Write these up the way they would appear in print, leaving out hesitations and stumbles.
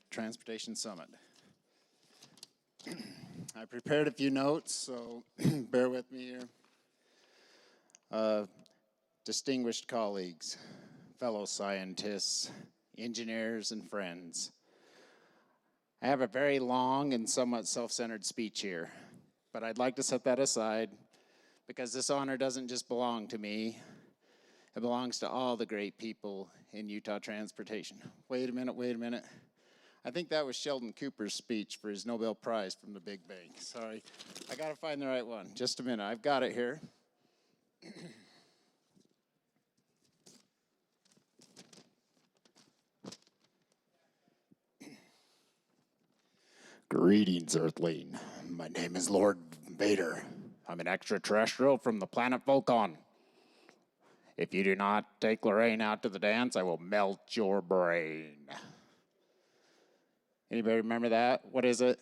Transportation Summit. I prepared a few notes, so bear with me here. Distinguished colleagues, fellow scientists, engineers, and friends. I have a very long and somewhat self-centered speech here, but I'd like to set that aside because this honor doesn't just belong to me. It belongs to all the great people in Utah transportation. Wait a minute. I think that was Sheldon Cooper's speech for his Nobel Prize from the Big Bang. Sorry, I gotta find the right one. Just a minute, I've got it here. Greetings, Earthling. My name is Lord Vader. I'm an extraterrestrial from the planet Vulcan. If you do not take Lorraine out to the dance, I will melt your brain. Anybody remember that? What is it?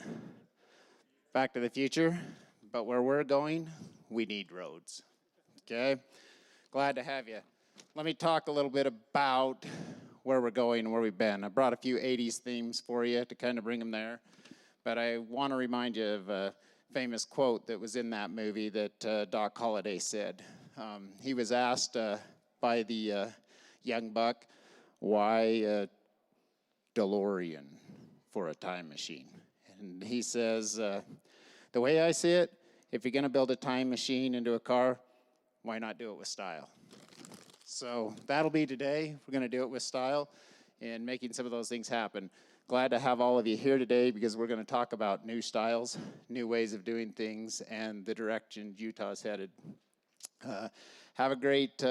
Back to the Future. But where we're going, we need roads. Okay? Glad to have you. Let me talk a little bit about where we're going and where we've been. I brought a few 80s themes for you to kind of bring them there. But I want to remind you of a famous quote that was in that movie that Doc Holliday said. He was asked by the young buck, why DeLorean for a time machine? And he says, the way I see it, if you're going to build a time machine into a car, why not do it with style? So that'll be today. We're going to do it with style and making some of those things happen. Glad to have all of you here today because we're going to talk about new styles, new ways of doing things, and the direction Utah's headed. Have a great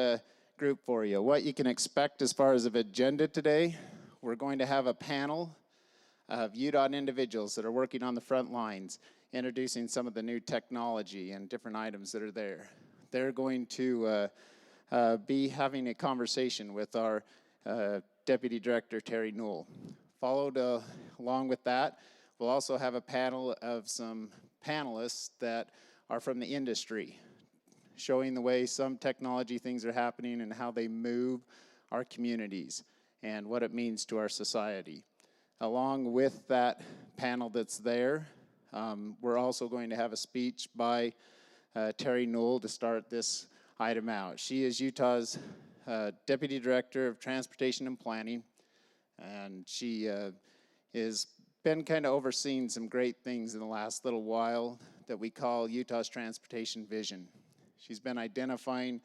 group for you. What you can expect as far as an agenda today, we're going to have a panel of UDOT individuals that are working on the front lines, introducing some of the new technology and different items that are there. They're going to be having a conversation with our Deputy Director, Terry Newell. Followed along with that, we'll also have a panel of some panelists that are from the industry, showing the way some technology things are happening and how they move our communities and what it means to our society. Along with that panel that's there, we're also going to have a speech by Terry Newell to start this item out. She is Utah's Deputy Director of Transportation and Planning. And she has been kind of overseeing some great things in the last little while that we call Utah's Transportation Vision. She's been identifying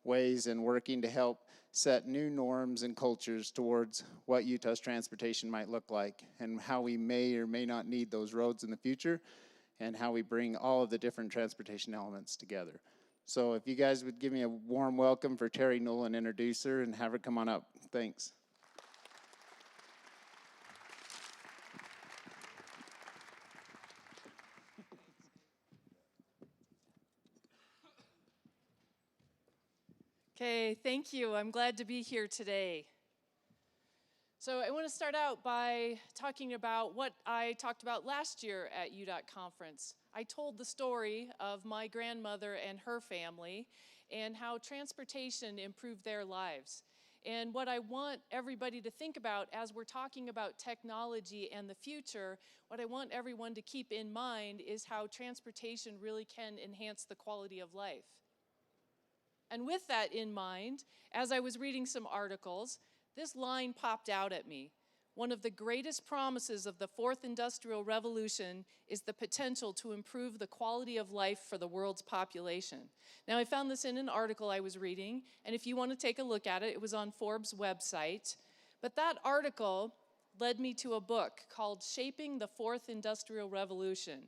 ways and working to help set new norms and cultures towards what Utah's transportation might look like and how we may or may not need those roads in the future and how we bring all of the different transportation elements together. So if you guys would give me a warm welcome for Terry Newell and introduce her and have her come on up. Thanks. Okay, thank you. I'm glad to be here today. So I want to start out by talking about what I talked about last year at UDOT conference. I told the story of my grandmother and her family and how transportation improved their lives. And what I want everybody to think about as we're talking about technology and the future, what I want everyone to keep in mind is how transportation really can enhance the quality of life. And with that in mind, as I was reading some articles, this line popped out at me. One of the greatest promises of the fourth industrial revolution is the potential to improve the quality of life for the world's population. Now, I found this in an article I was reading, and if you want to take a look at it, it was on Forbes' website. But that article led me to a book called Shaping the Fourth Industrial Revolution.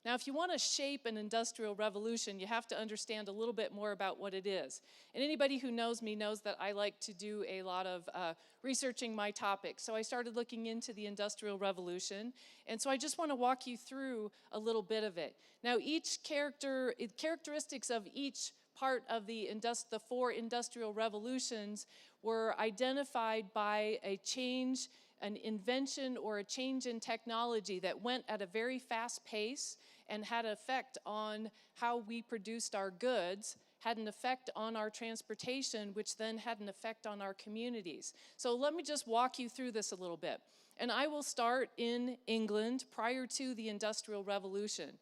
Now, if you want to shape an industrial revolution, you have to understand a little bit more about what it is. And anybody who knows me knows that I like to do a lot of researching my topics. So I started looking into the Industrial Revolution. And so I just want to walk you through a little bit of it. Now, characteristics of each part of the four industrial revolutions were identified by a change, an invention, or a change in technology that went at a very fast pace and had an effect on how we produced our goods, had an effect on our transportation, which then had an effect on our communities. So let me just walk you through this a little bit. And I will start in England prior to the Industrial Revolution.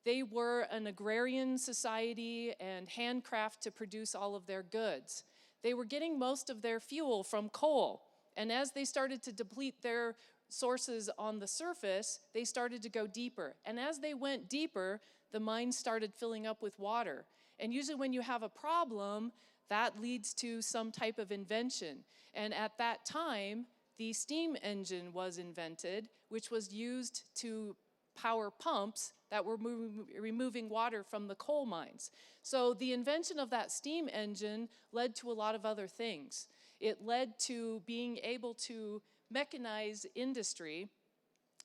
They were an agrarian society and handcraft to produce all of their goods. They were getting most of their fuel from coal. And as they started to deplete their sources on the surface, they started to go deeper. And as they went deeper, the mines started filling up with water. And usually when you have a problem, that leads to some type of invention. And at that time, the steam engine was invented, which was used to power pumps that were removing water from the coal mines. So the invention of that steam engine led to a lot of other things. It led to being able to mechanize industry,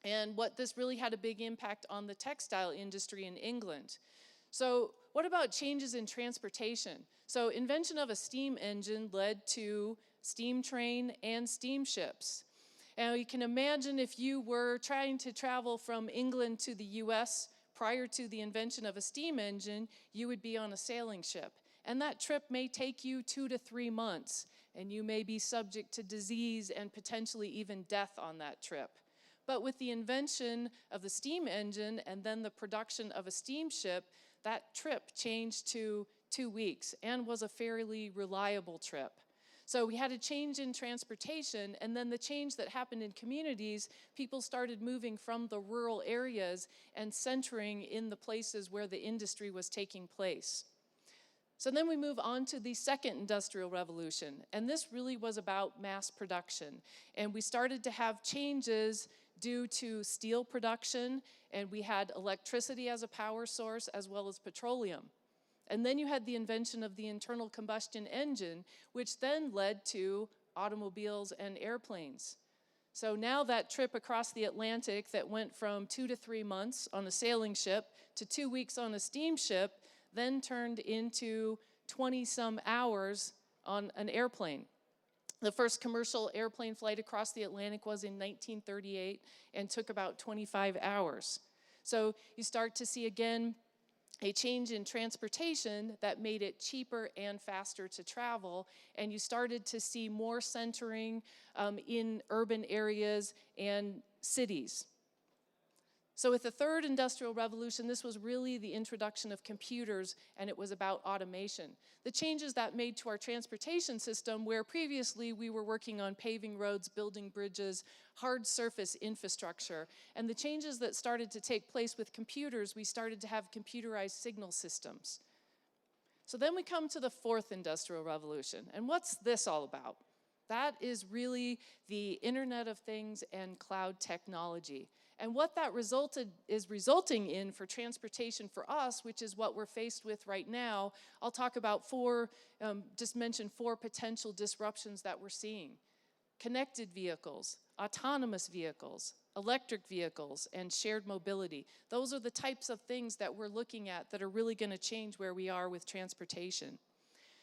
and what this really had a big impact on the textile industry in England. So what about changes in transportation? So invention of a steam engine led to steam train and steamships. And you can imagine if you were trying to travel from England to the US prior to the invention of a steam engine, you would be on a sailing ship. And that trip may take you 2 to 3 months, and you may be subject to disease and potentially even death on that trip. But with the invention of the steam engine and then the production of a steamship, that trip changed to 2 weeks and was a fairly reliable trip. So we had a change in transportation, and then the change that happened in communities, people started moving from the rural areas and centering in the places where the industry was taking place. So then we move on to the second industrial revolution, and this really was about mass production. And we started to have changes due to steel production, and we had electricity as a power source as well as petroleum. And then you had the invention of the internal combustion engine, which then led to automobiles and airplanes. So now that trip across the Atlantic that went from 2 to 3 months on a sailing ship to 2 weeks on a steamship then turned into 20-some hours on an airplane. The first commercial airplane flight across the Atlantic was in 1938 and took about 25 hours. So you start to see again a change in transportation that made it cheaper and faster to travel, and you started to see more centering in urban areas and cities. So with the third industrial revolution, this was really the introduction of computers, and it was about automation. The changes that made to our transportation system, where previously we were working on paving roads, building bridges, hard surface infrastructure, and the changes that started to take place with computers, we started to have computerized signal systems. So then we come to the fourth industrial revolution, and what's this all about? That is really the Internet of Things and cloud technology. And what that resulting in for transportation for us, which is what we're faced with right now, I'll talk about just mention 4 potential disruptions that we're seeing. Connected vehicles, autonomous vehicles, electric vehicles, and shared mobility. Those are the types of things that we're looking at that are really going to change where we are with transportation.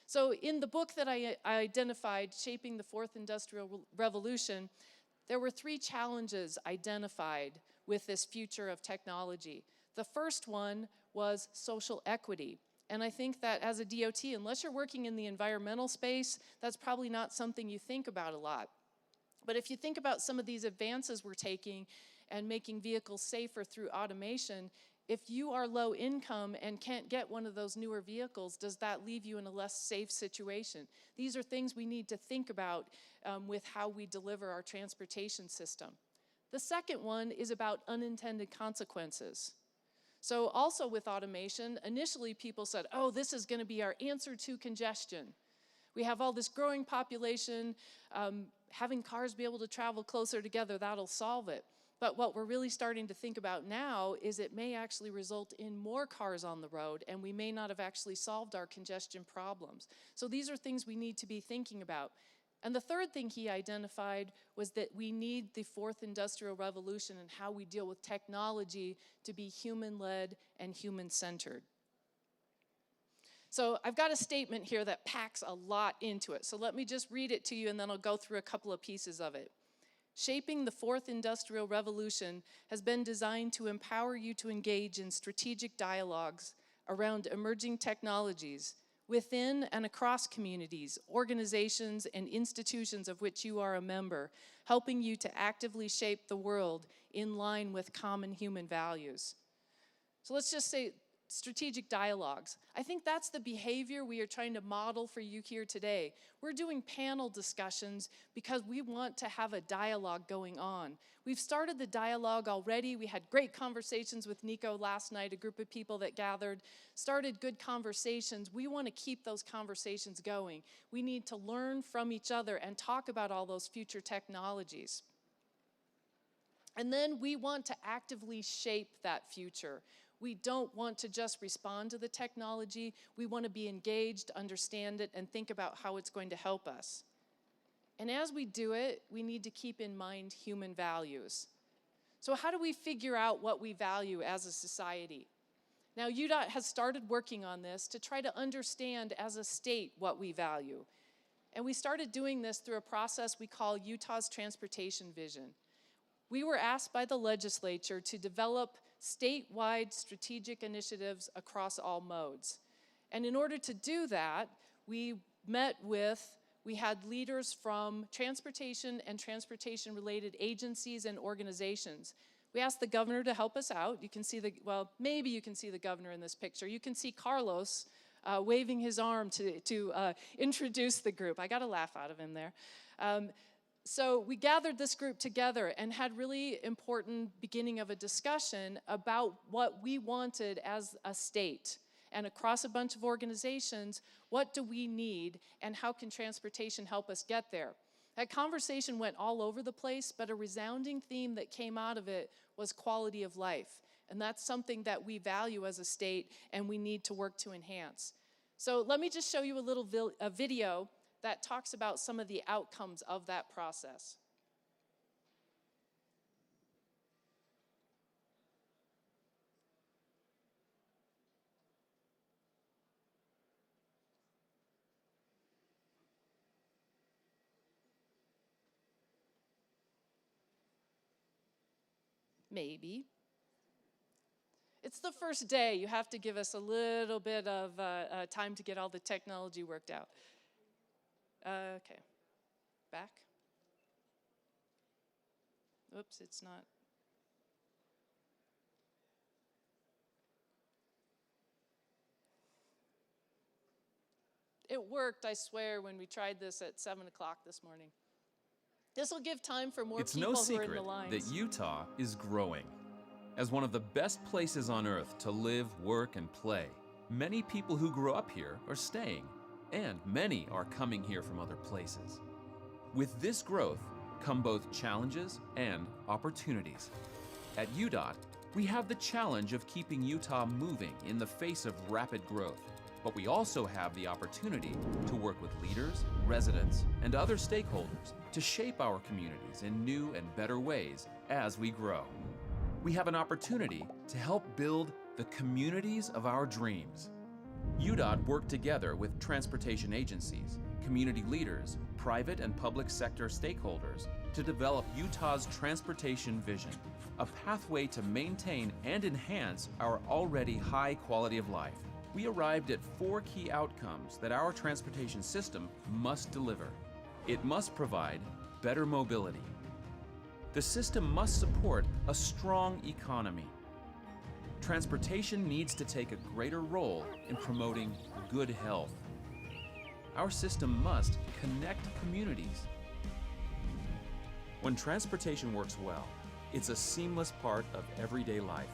So in the book that I identified, Shaping the Fourth Industrial Revolution, there were 3 challenges identified with this future of technology. The first one was social equity. And I think that as a DOT, unless you're working in the environmental space, that's probably not something you think about a lot. But if you think about some of these advances we're taking and making vehicles safer through automation, if you are low income and can't get one of those newer vehicles, does that leave you in a less safe situation? These are things we need to think about with how we deliver our transportation system. The second one is about unintended consequences. So also with automation, initially people said, oh, this is going to be our answer to congestion. We have all this growing population, having cars be able to travel closer together, that'll solve it. But what we're really starting to think about now is it may actually result in more cars on the road, and we may not have actually solved our congestion problems. So these are things we need to be thinking about. And the third thing he identified was that we need the fourth industrial revolution and how we deal with technology to be human-led and human-centered. So I've got a statement here that packs a lot into it. So let me just read it to you, and then I'll go through a couple of pieces of it. Shaping the fourth industrial revolution has been designed to empower you to engage in strategic dialogues around emerging technologies within and across communities, organizations, and institutions of which you are a member, helping you to actively shape the world in line with common human values. So let's just say strategic dialogues. I think that's the behavior we are trying to model for you here today. We're doing panel discussions because we want to have a dialogue going on. We've started the dialogue already. We had great conversations with Nico last night, a group of people that gathered, started good conversations. We want to keep those conversations going. We need to learn from each other and talk about all those future technologies. And then we want to actively shape that future. We don't want to just respond to the technology. We want to be engaged, understand it, and think about how it's going to help us. And as we do it, we need to keep in mind human values. So how do we figure out what we value as a society? Now, UDOT has started working on this to try to understand as a state what we value. And we started doing this through a process we call Utah's Transportation Vision. We were asked by the legislature to develop statewide strategic initiatives across all modes. And in order to do that, we had leaders from transportation and transportation-related agencies and organizations. We asked the governor to help us out. You can see maybe you can see the governor in this picture. You can see Carlos waving his arm to introduce the group. I got a laugh out of him there. So we gathered this group together and had really important beginning of a discussion about what we wanted as a state. And across a bunch of organizations, what do we need and how can transportation help us get there? That conversation went all over the place, but a resounding theme that came out of it was quality of life. And that's something that we value as a state and we need to work to enhance. So let me just show you a video that talks about some of the outcomes of that process. Maybe. It's the first day. You have to give us a little bit of time to get all the technology worked out. Okay, back. Oops, it's not. It worked, I swear, when we tried this at 7 o'clock this morning. This will give time for more people who are in the lines. It's no secret that Utah is growing. As one of the best places on earth to live, work, and play, many people who grew up here are staying. And many are coming here from other places. With this growth come both challenges and opportunities. At UDOT, we have the challenge of keeping Utah moving in the face of rapid growth, but we also have the opportunity to work with leaders, residents, and other stakeholders to shape our communities in new and better ways as we grow. We have an opportunity to help build the communities of our dreams. UDOT worked together with transportation agencies, community leaders, private and public sector stakeholders to develop Utah's transportation vision, a pathway to maintain and enhance our already high quality of life. We arrived at 4 key outcomes that our transportation system must deliver. It must provide better mobility. The system must support a strong economy. Transportation needs to take a greater role in promoting good health. Our system must connect communities. When transportation works well, it's a seamless part of everyday life.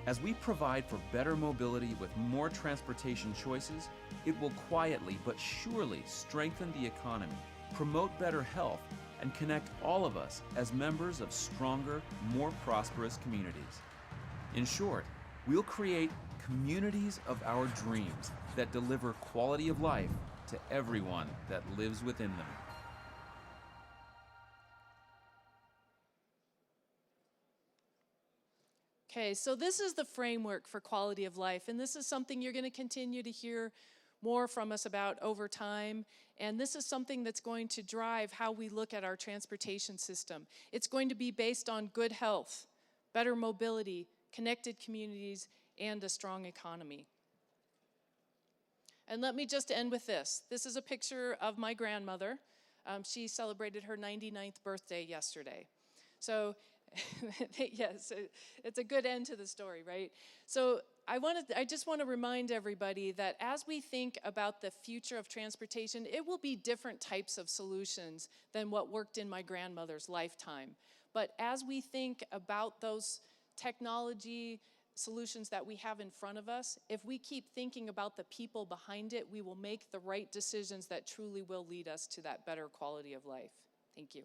As we provide for better mobility with more transportation choices, it will quietly but surely strengthen the economy, promote better health, and connect all of us as members of stronger, more prosperous communities. In short, we'll create communities of our dreams that deliver quality of life to everyone that lives within them. Okay, so this is the framework for quality of life, and this is something you're going to continue to hear more from us about over time, and this is something that's going to drive how we look at our transportation system. It's going to be based on good health, better mobility, connected communities, and a strong economy. And let me just end with this. This is a picture of my grandmother. She celebrated her 99th birthday yesterday. So, yes, it's a good end to the story, right? So I just want to remind everybody that as we think about the future of transportation, it will be different types of solutions than what worked in my grandmother's lifetime. But as we think about those technology solutions that we have in front of us, if we keep thinking about the people behind it, we will make the right decisions that truly will lead us to that better quality of life. Thank you.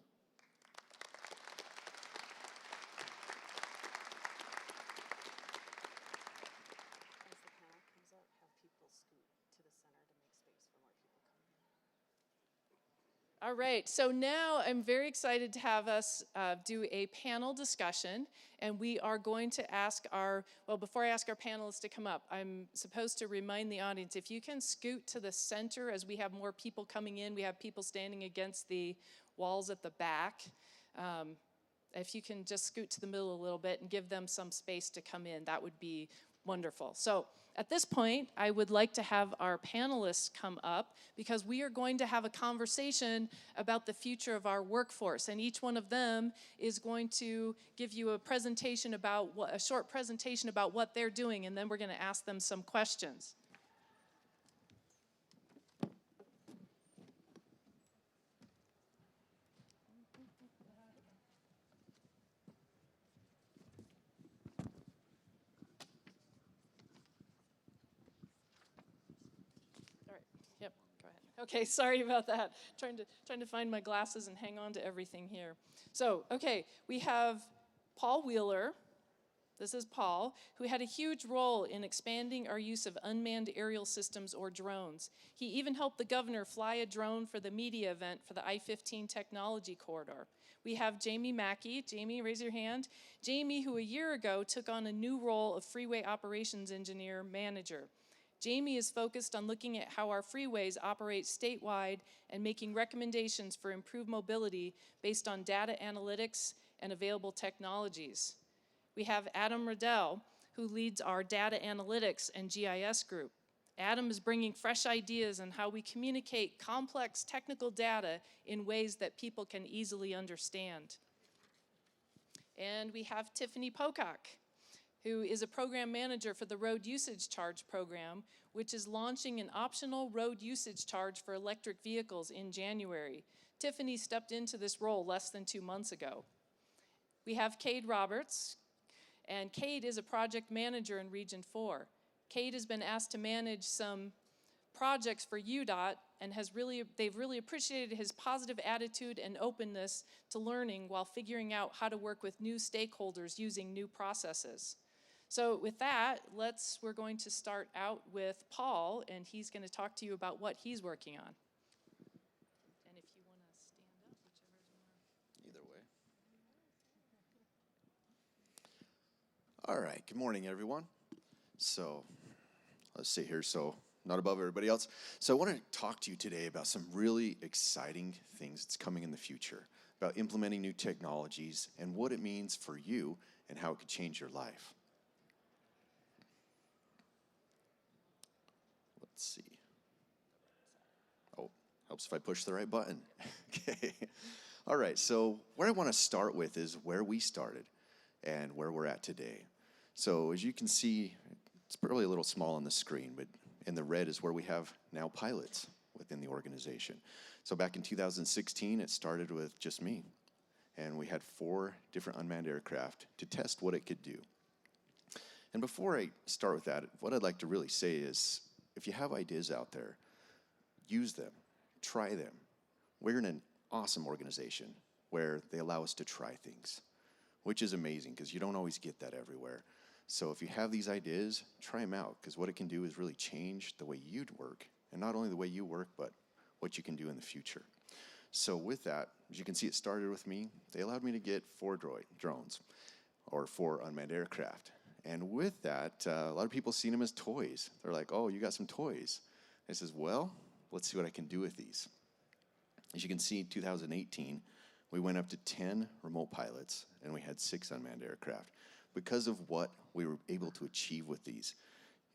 All right, so now I'm very excited to have us do a panel discussion, and we are going to ask before I ask our panelists to come up, I'm supposed to remind the audience, if you can scoot to the center as we have more people coming in, we have people standing against the walls at the back. If you can just scoot to the middle a little bit and give them some space to come in, that would be wonderful. So at this point, I would like to have our panelists come up because we are going to have a conversation about the future of our workforce. And each one of them is going to give you a short presentation about what they're doing, and then we're going to ask them some questions. Okay, sorry about that. Trying to find my glasses and hang on to everything here. So, okay, we have Paul Wheeler. This is Paul, who had a huge role in expanding our use of unmanned aerial systems or drones. He even helped the governor fly a drone for the media event for the I-15 technology corridor. We have Jamie Mackie. Jamie, raise your hand. Jamie, who a year ago took on a new role of Freeway Operations Engineer Manager. Jamie is focused on looking at how our freeways operate statewide and making recommendations for improved mobility based on data analytics and available technologies. We have Adam Riddle, who leads our data analytics and GIS group. Adam is bringing fresh ideas on how we communicate complex technical data in ways that people can easily understand. And we have Tiffany Pocock, who is a program manager for the Road Usage Charge program, which is launching an optional road usage charge for electric vehicles in January. Tiffany stepped into this role less than 2 months ago. We have Cade Roberts, and Cade is a project manager in Region 4. Cade has been asked to manage some projects for UDOT, and they've really appreciated his positive attitude and openness to learning while figuring out how to work with new stakeholders using new processes. So with that, we're going to start out with Paul, and he's going to talk to you about what he's working on. And if you want to stand up, whichever's more. Either way. All right, good morning, everyone. So, let's see here, so not above everybody else. So I want to talk to you today about some really exciting things that's coming in the future, about implementing new technologies and what it means for you and how it could change your life. Let's see. Oh, helps if I push the right button. Okay. All right, so where I want to start with is where we started and where we're at today. So as you can see, it's probably a little small on the screen, but in the red is where we have now pilots within the organization. So back in 2016, it started with just me, and we had 4 different unmanned aircraft to test what it could do. And before I start with that, what I'd like to really say is, if you have ideas out there, use them, try them. We're in an awesome organization where they allow us to try things, which is amazing because you don't always get that everywhere. So if you have these ideas, try them out, because what it can do is really change the way you'd work, and not only the way you work, but what you can do in the future. So with that, as you can see, it started with me. They allowed me to get 4 drones, or 4 unmanned aircraft. And with that, a lot of people seen them as toys. They're like, oh, you got some toys. I says, well, let's see what I can do with these. As you can see, 2018, we went up to 10 remote pilots, and we had 6 unmanned aircraft because of what we were able to achieve with these.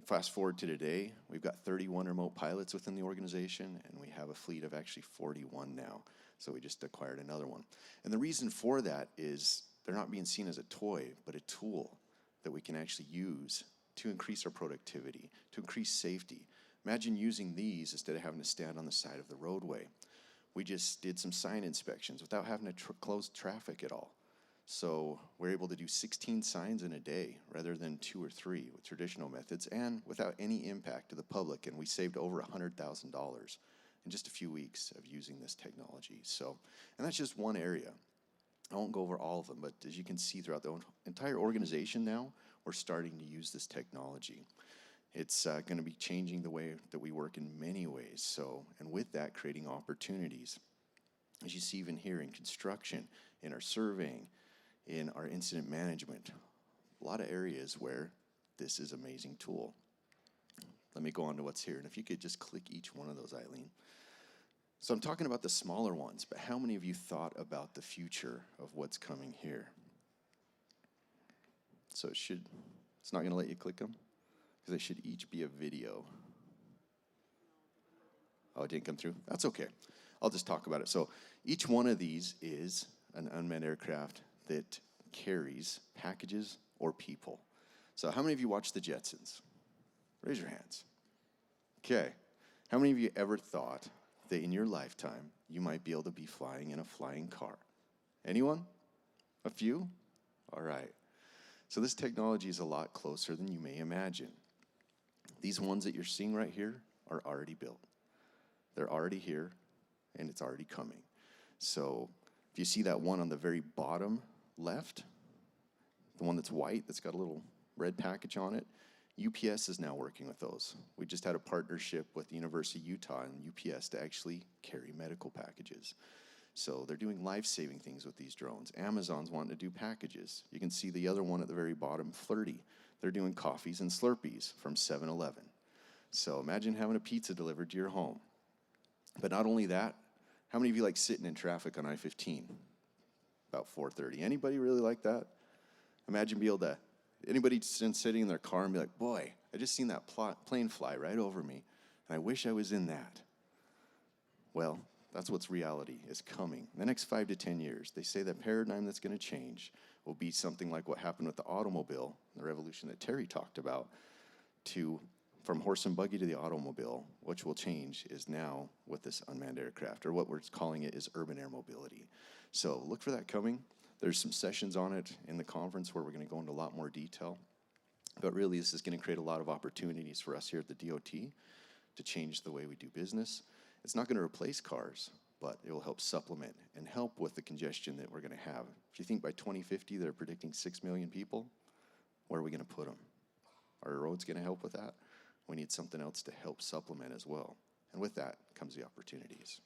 Fast forward to today, we've got 31 remote pilots within the organization, and we have a fleet of actually 41 now. So we just acquired another one. And the reason for that is they're not being seen as a toy, but a tool that we can actually use to increase our productivity, to increase safety. Imagine using these instead of having to stand on the side of the roadway. We just did some sign inspections without having to close traffic at all. So we're able to do 16 signs in a day rather than 2 or 3 with traditional methods, and without any impact to the public. And we saved over $100,000 in just a few weeks of using this technology. So, and that's just one area. I won't go over all of them, but as you can see throughout the entire organization now, we're starting to use this technology. It's going to be changing the way that we work in many ways. So, and with that, creating opportunities. As you see even here in construction, in our surveying, in our incident management, a lot of areas where this is an amazing tool. Let me go on to what's here. And if you could just click each one of those, Eileen. So I'm talking about the smaller ones, but how many of you thought about the future of what's coming here? So it's not going to let you click them? Because they should each be a video. Oh, it didn't come through? That's okay. I'll just talk about it. So each one of these is an unmanned aircraft that carries packages or people. So how many of you watched the Jetsons? Raise your hands. Okay. How many of you ever thought that in your lifetime you might be able to be flying in a flying car? Anyone? A few? All right. So this technology is a lot closer than you may imagine. These ones that you're seeing right here are already built. They're already here, and it's already coming. So if you see that one on the very bottom left, the one that's white, that's got a little red package on it, UPS is now working with those. We just had a partnership with the University of Utah and UPS to actually carry medical packages. So they're doing life-saving things with these drones. Amazon's wanting to do packages. You can see the other one at the very bottom, Flirty. They're doing coffees and Slurpees from 7-Eleven. So imagine having a pizza delivered to your home. But not only that, how many of you like sitting in traffic on I-15? About 4:30. Anybody really like that? Imagine being able to, anybody sitting in their car and be like, boy, I just seen that plane fly right over me, and I wish I was in that. Well, that's what's reality is coming. In the next 5 to 10 years, they say the paradigm that's going to change will be something like what happened with the automobile, the revolution that Terry talked about, from horse and buggy to the automobile. Which will change is now with this unmanned aircraft, or what we're calling it is urban air mobility. So look for that coming. There's some sessions on it in the conference where we're going to go into a lot more detail. But really, this is going to create a lot of opportunities for us here at the DOT to change the way we do business. It's not going to replace cars, but it will help supplement and help with the congestion that we're going to have. If you think by 2050 they're predicting 6 million people, where are we going to put them? Are our roads going to help with that? We need something else to help supplement as well. And with that comes the opportunities.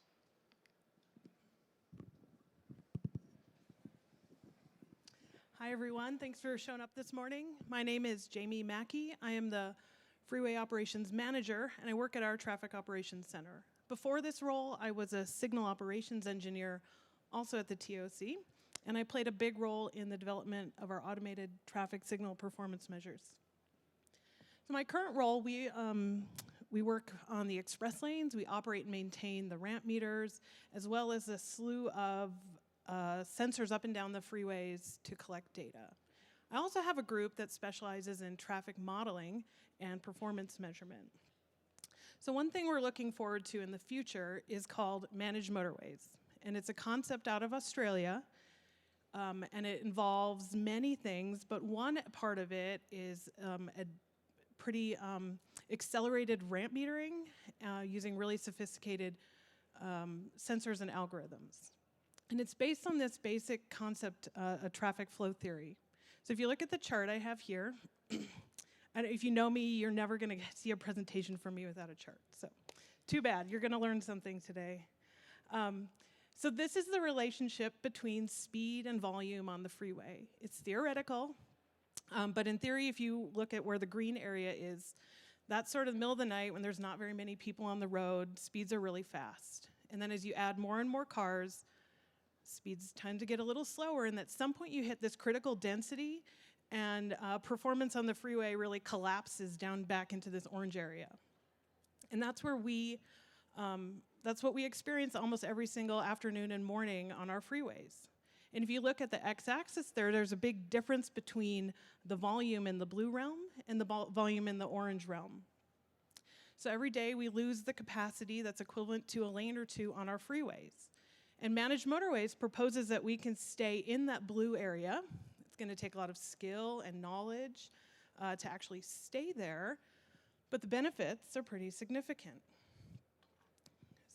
Hi, everyone. Thanks for showing up this morning. My name is Jamie Mackie. I am the Freeway Operations Manager, and I work at our Traffic Operations Center. Before this role, I was a Signal Operations Engineer, also at the TOC, and I played a big role in the development of our automated traffic signal performance measures. So my current role, we work on the express lanes. We operate and maintain the ramp meters, as well as a slew of sensors up and down the freeways to collect data. I also have a group that specializes in traffic modeling and performance measurement. So one thing we're looking forward to in the future is called managed motorways. And it's a concept out of Australia, and it involves many things, but one part of it is a pretty accelerated ramp metering using really sophisticated sensors and algorithms. And it's based on this basic concept, a traffic flow theory. So if you look at the chart I have here, and if you know me, you're never going to see a presentation from me without a chart. So too bad. You're going to learn something today. So this is the relationship between speed and volume on the freeway. It's theoretical, but in theory, if you look at where the green area is, that's sort of the middle of the night when there's not very many people on the road, speeds are really fast. And then as you add more and more cars, speeds tend to get a little slower, and at some point you hit this critical density, and performance on the freeway really collapses down back into this orange area. And that's where that's what we experience almost every single afternoon and morning on our freeways. And if you look at the x-axis there's a big difference between the volume in the blue realm and the volume in the orange realm. So every day we lose the capacity that's equivalent to a lane or two on our freeways. And Managed Motorways proposes that we can stay in that blue area. It's going to take a lot of skill and knowledge to actually stay there, but the benefits are pretty significant.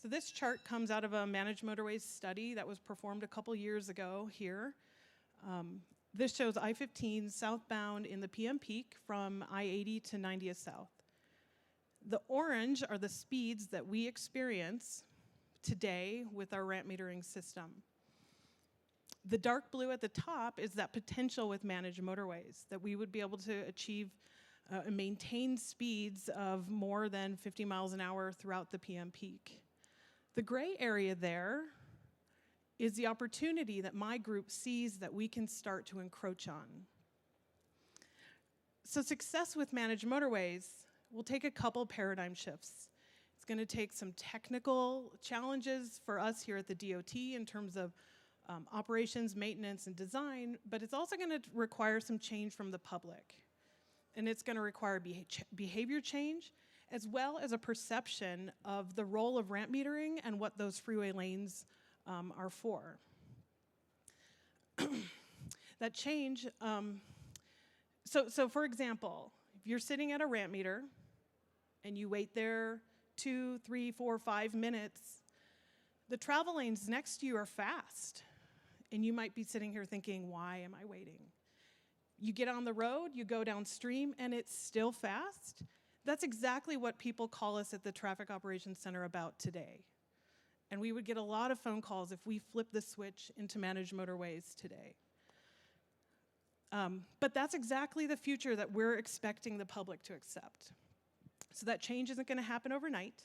So this chart comes out of a Managed Motorways study that was performed a couple years ago here. This shows I-15 southbound in the PM peak from I-80 to 90th South. The orange are the speeds that we experience today with our ramp metering system. The dark blue at the top is that potential with Managed Motorways, that we would be able to achieve and maintain speeds of more than 50 miles an hour throughout the PM peak. The gray area there is the opportunity that my group sees that we can start to encroach on. So success with Managed Motorways will take a couple paradigm shifts. It's going to take some technical challenges for us here at the DOT in terms of operations, maintenance, and design, but it's also going to require some change from the public. And it's going to require behavior change, as well as a perception of the role of ramp metering and what those freeway lanes are for. That change, so for example, if you're sitting at a ramp meter and you wait there 2, 3, 4, 5 minutes, the travel lanes next to you are fast. And you might be sitting here thinking, why am I waiting? You get on the road, you go downstream, and it's still fast. That's exactly what people call us at the Traffic Operations Center about today. And we would get a lot of phone calls if we flip the switch into Managed Motorways today. But that's exactly the future that we're expecting the public to accept. So that change isn't going to happen overnight.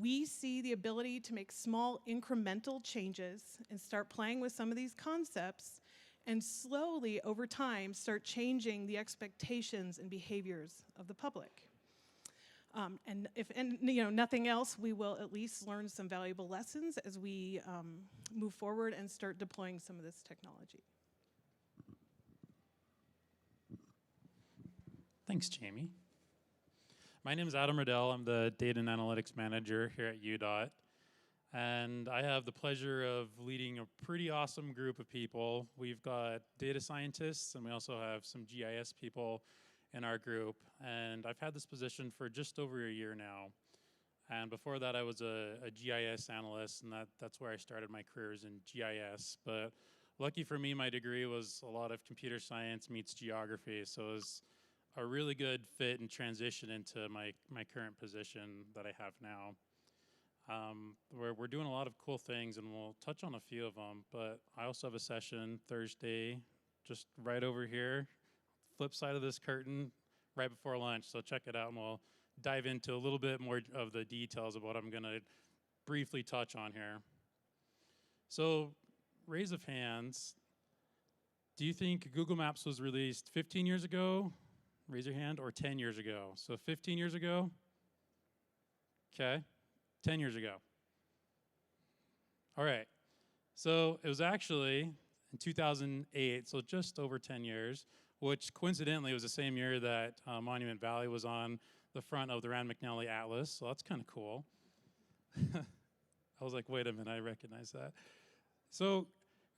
We see the ability to make small incremental changes and start playing with some of these concepts and slowly over time start changing the expectations and behaviors of the public. And if nothing else, we will at least learn some valuable lessons as we move forward and start deploying some of this technology. Thanks, Jamie. My name is Adam Riddle. I'm the Data and Analytics Manager here at UDOT. And I have the pleasure of leading a pretty awesome group of people. We've got data scientists, and we also have some GIS people in our group. And I've had this position for just over a year now. And before that, I was a GIS analyst, and that's where I started my careers in GIS. But lucky for me, my degree was a lot of computer science meets geography, so it was a really good fit and transition into my current position that I have now. We're doing a lot of cool things, and we'll touch on a few of them, but I also have a session Thursday, just right over here, flip side of this curtain, right before lunch, so check it out, and we'll dive into a little bit more of the details of what I'm gonna briefly touch on here. So, raise of hands, do you think Google Maps was released 15 years ago? Raise your hand, or 10 years ago. So 15 years ago? Okay, 10 years ago. All right, so it was actually in 2008, so just over 10 years, which coincidentally was the same year that Monument Valley was on the front of the Rand McNally Atlas, so that's kind of cool. I was like, wait a minute, I recognize that. So,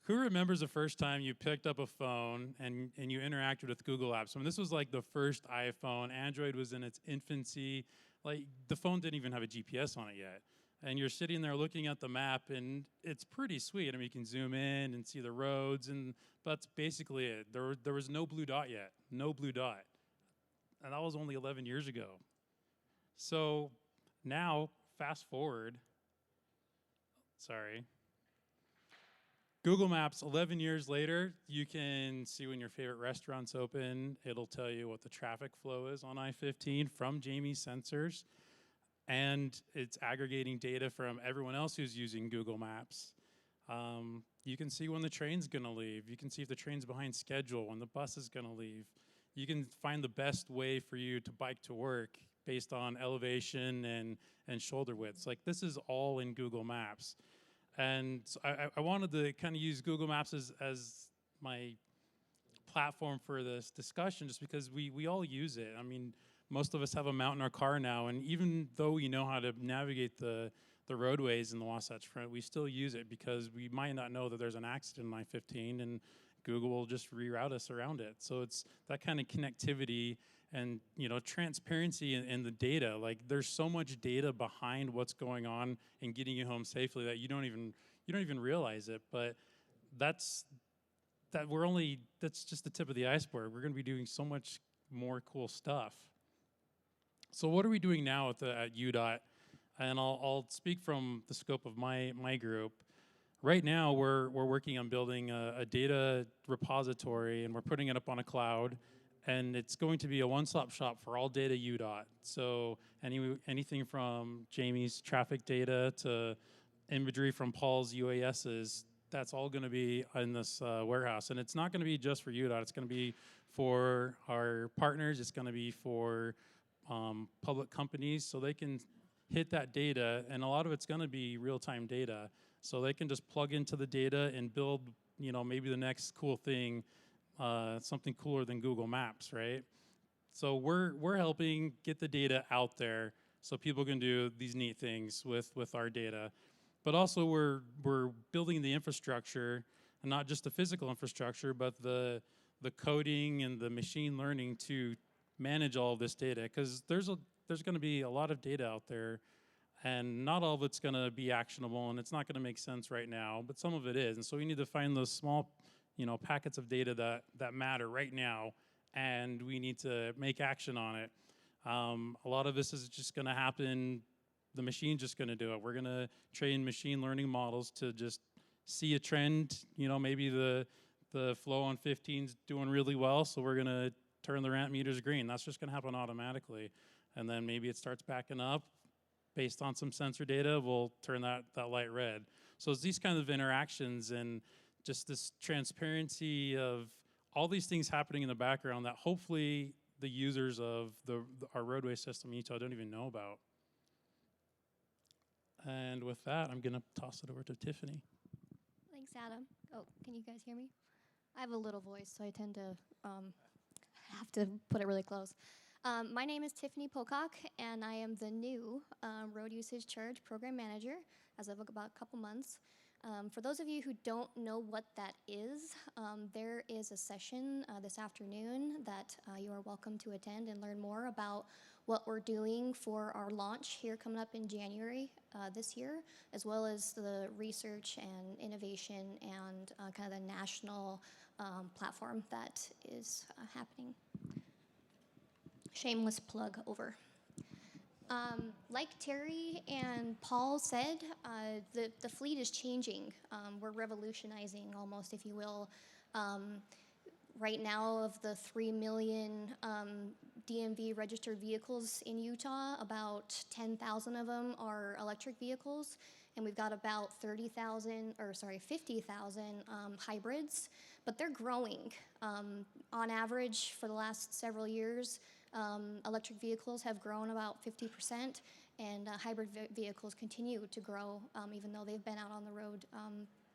who remembers the first time you picked up a phone and you interacted with Google Apps? I mean, this was like the first iPhone. Android was in its infancy. Like, the phone didn't even have a GPS on it yet. And you're sitting there looking at the map, and it's pretty sweet. I mean, you can zoom in and see the roads, and that's basically it. There was no blue dot yet, no blue dot. And that was only 11 years ago. So now, fast forward, sorry. Google Maps, 11 years later, you can see when your favorite restaurant's open. It'll tell you what the traffic flow is on I-15 from Jamie's sensors. And it's aggregating data from everyone else who's using Google Maps. You can see when the train's gonna leave. You can see if the train's behind schedule, when the bus is gonna leave. You can find the best way for you to bike to work based on elevation and shoulder widths. Like, this is all in Google Maps. And so I wanted to kind of use Google Maps as my platform for this discussion, just because we all use it. I mean, most of us have a mount in our car now, and even though we know how to navigate the roadways in the Wasatch Front, we still use it because we might not know that there's an accident on I-15, and Google will just reroute us around it. So it's that kind of connectivity and, you know, transparency in the data. Like, there's so much data behind what's going on and getting you home safely that you don't even realize it. But that's just the tip of the iceberg. We're going to be doing so much more cool stuff. So what are we doing now at UDOT? And I'll speak from the scope of my group. Right now, we're working on building a data repository, and we're putting it up on a cloud, and it's going to be a one-stop shop for all data UDOT. So anything from Jamie's traffic data to imagery from Paul's UASs, that's all going to be in this warehouse. And it's not going to be just for UDOT. It's going to be for our partners. It's going to be for public companies, so they can hit that data, and a lot of it's going to be real-time data. So they can just plug into the data and build, you know, maybe the next cool thing, something cooler than Google Maps, right? So we're helping get the data out there so people can do these neat things with our data. But also we're building the infrastructure, and not just the physical infrastructure, but the coding and the machine learning to manage all of this data, because there's going to be a lot of data out there, and not all of it's going to be actionable, and it's not going to make sense right now, but some of it is. And so we need to find those small, you know, packets of data that matter right now, and we need to make action on it. A lot of this is just going to happen. The machine's just going to do it. We're going to train machine learning models to just see a trend. You know, maybe the flow on 15's doing really well, so we're going to turn the ramp meters green. That's just going to happen automatically. And then maybe it starts backing up. Based on some sensor data, we'll turn that light red. So it's these kinds of interactions and just this transparency of all these things happening in the background that hopefully the users of our roadway system in Utah don't even know about. And with that, I'm going to toss it over to Tiffany. Thanks, Adam. Oh, can you guys hear me? I have a little voice, so I tend to have to put it really close. My name is Tiffany Pocock, and I am the new Road Usage Charge Program Manager as of about a couple months. For those of you who don't know what that is, there is a session this afternoon that you are welcome to attend and learn more about what we're doing for our launch here coming up in January this year, as well as the research and innovation and kind of the national platform that is happening. Shameless plug over. Like Terry and Paul said, the fleet is changing. We're revolutionizing almost, if you will. Right now, of the 3 million DMV registered vehicles in Utah, about 10,000 of them are electric vehicles, and we've got about 50,000 hybrids, but they're growing. On average, for the last several years, electric vehicles have grown about 50%, and hybrid vehicles continue to grow, even though they've been out on the road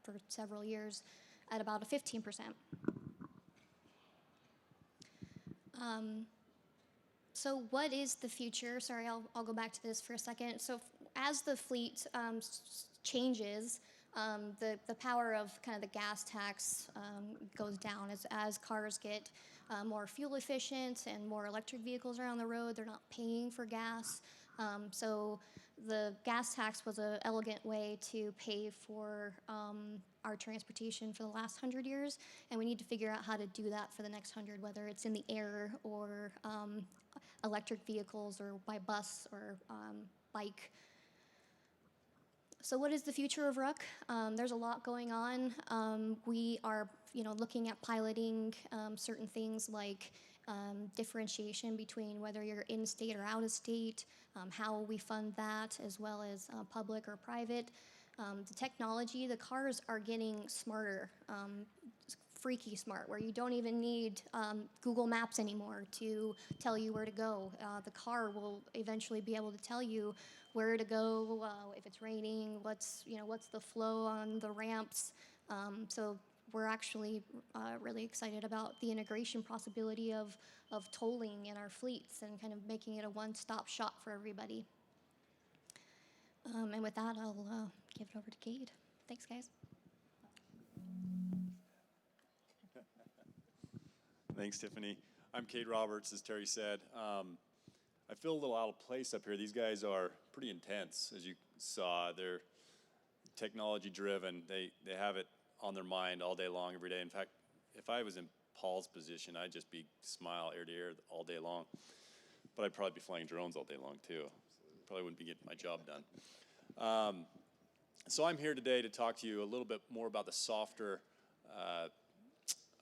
for several years, at about a 15%. So what is the future? Sorry, I'll go back to this for a second. So as the fleet changes, the power of kind of the gas tax goes down as cars get more fuel efficient and more electric vehicles are on the road. They're not paying for gas. So the gas tax was an elegant way to pay for our transportation for the last 100 years, and we need to figure out how to do that for the next 100, whether it's in the air or electric vehicles or by bus or bike. So what is the future of Rook? There's a lot going on. We are, looking at piloting certain things like differentiation between whether you're in-state or out-of-state, how we fund that, as well as public or private. The technology, the cars are getting smarter, freaky smart, where you don't even need Google Maps anymore to tell you where to go. The car will eventually be able to tell you where to go, if it's raining, what's the flow on the ramps. So we're actually really excited about the integration possibility of tolling in our fleets and kind of making it a one-stop shop for everybody. And with that, I'll give it over to Cade. Thanks, guys. Thanks, Tiffany. I'm Cade Roberts, as Terry said. I feel a little out of place up here. These guys are pretty intense, as you saw. They're technology-driven. They have it on their mind all day long, every day. In fact, if I was in Paul's position, I'd just be smile ear to ear all day long. But I'd probably be flying drones all day long, too. Probably wouldn't be getting my job done. So I'm here today to talk to you a little bit more about the softer,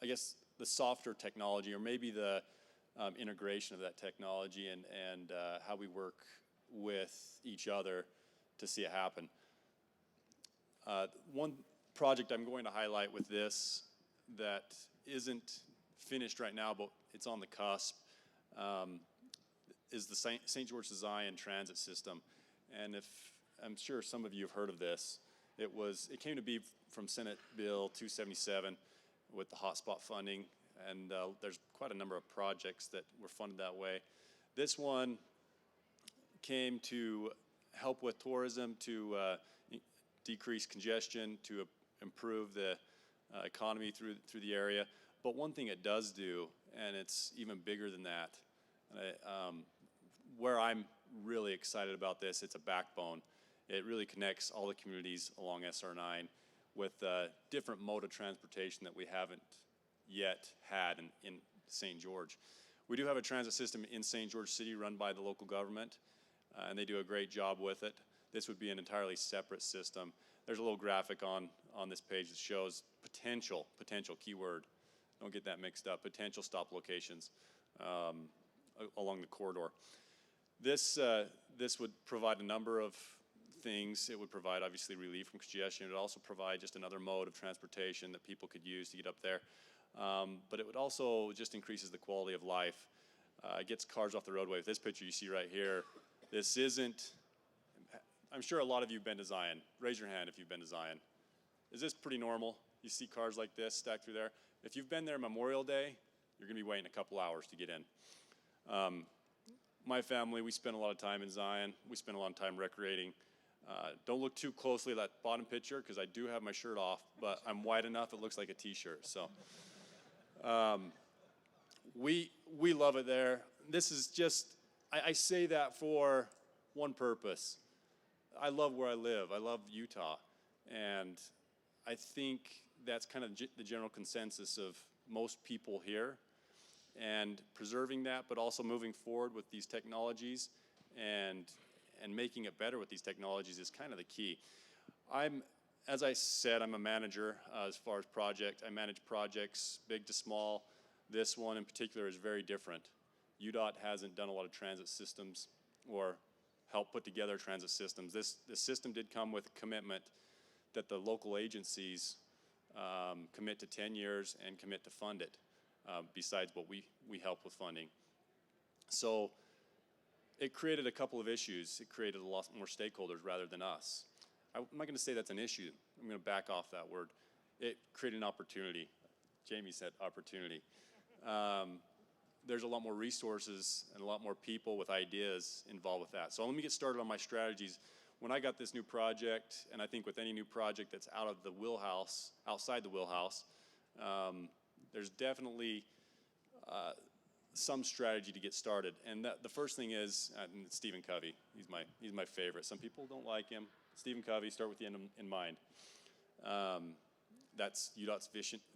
the softer technology, or maybe the integration of that technology and how we work with each other to see it happen. One project I'm going to highlight with this that isn't finished right now, but it's on the cusp, is the St. George to Zion transit system. And I'm sure some of you have heard of this. It came to be from Senate Bill 277 with the hotspot funding, and there's quite a number of projects that were funded that way. This one came to help with tourism, to decrease congestion, to improve the economy through the area. But one thing it does do, and it's even bigger than that, where I'm really excited about this, it's a backbone. It really connects all the communities along SR9 with a different mode of transportation that we haven't yet had in St. George. We do have a transit system in St. George City run by the local government, and they do a great job with it. This would be an entirely separate system. There's a little graphic on this page that shows potential keyword, don't get that mixed up, potential stop locations along the corridor. This would provide a number of things. It would provide, obviously, relief from congestion. It would also provide just another mode of transportation that people could use to get up there. But it would also just increases the quality of life. It gets cars off the roadway. With this picture you see right here, this isn't, I'm sure a lot of you have been to Zion. Raise your hand if you've been to Zion. Is this pretty normal? You see cars like this stacked through there? If you've been there Memorial Day, you're going to be waiting a couple hours to get in. My family, we spend a lot of time in Zion. We spend a lot of time recreating. Don't look too closely at that bottom picture because I do have my shirt off, but I'm wide enough it looks like a t-shirt. So we love it there. This is just, I say that for one purpose. I love where I live. I love Utah. And I think that's kind of the general consensus of most people here. And preserving that, but also moving forward with these technologies and making it better with these technologies is kind of the key. As I said, I'm a manager as far as project. I manage projects, big to small. This one in particular is very different. UDOT hasn't done a lot of transit systems or helped put together transit systems. This system did come with a commitment that the local agencies commit to 10 years and commit to fund it, besides what we help with funding. So it created a couple of issues. It created a lot more stakeholders rather than us. I'm not going to say that's an issue. I'm going to back off that word. It created an opportunity. Jamie said opportunity. There's a lot more resources and a lot more people with ideas involved with that. So let me get started on my strategies. When I got this new project, and I think with any new project that's out of the wheelhouse, outside the wheelhouse, there's definitely some strategy to get started. And the first thing is Stephen Covey. He's my favorite. Some people don't like him. Stephen Covey, start with the end in mind. That's UDOT's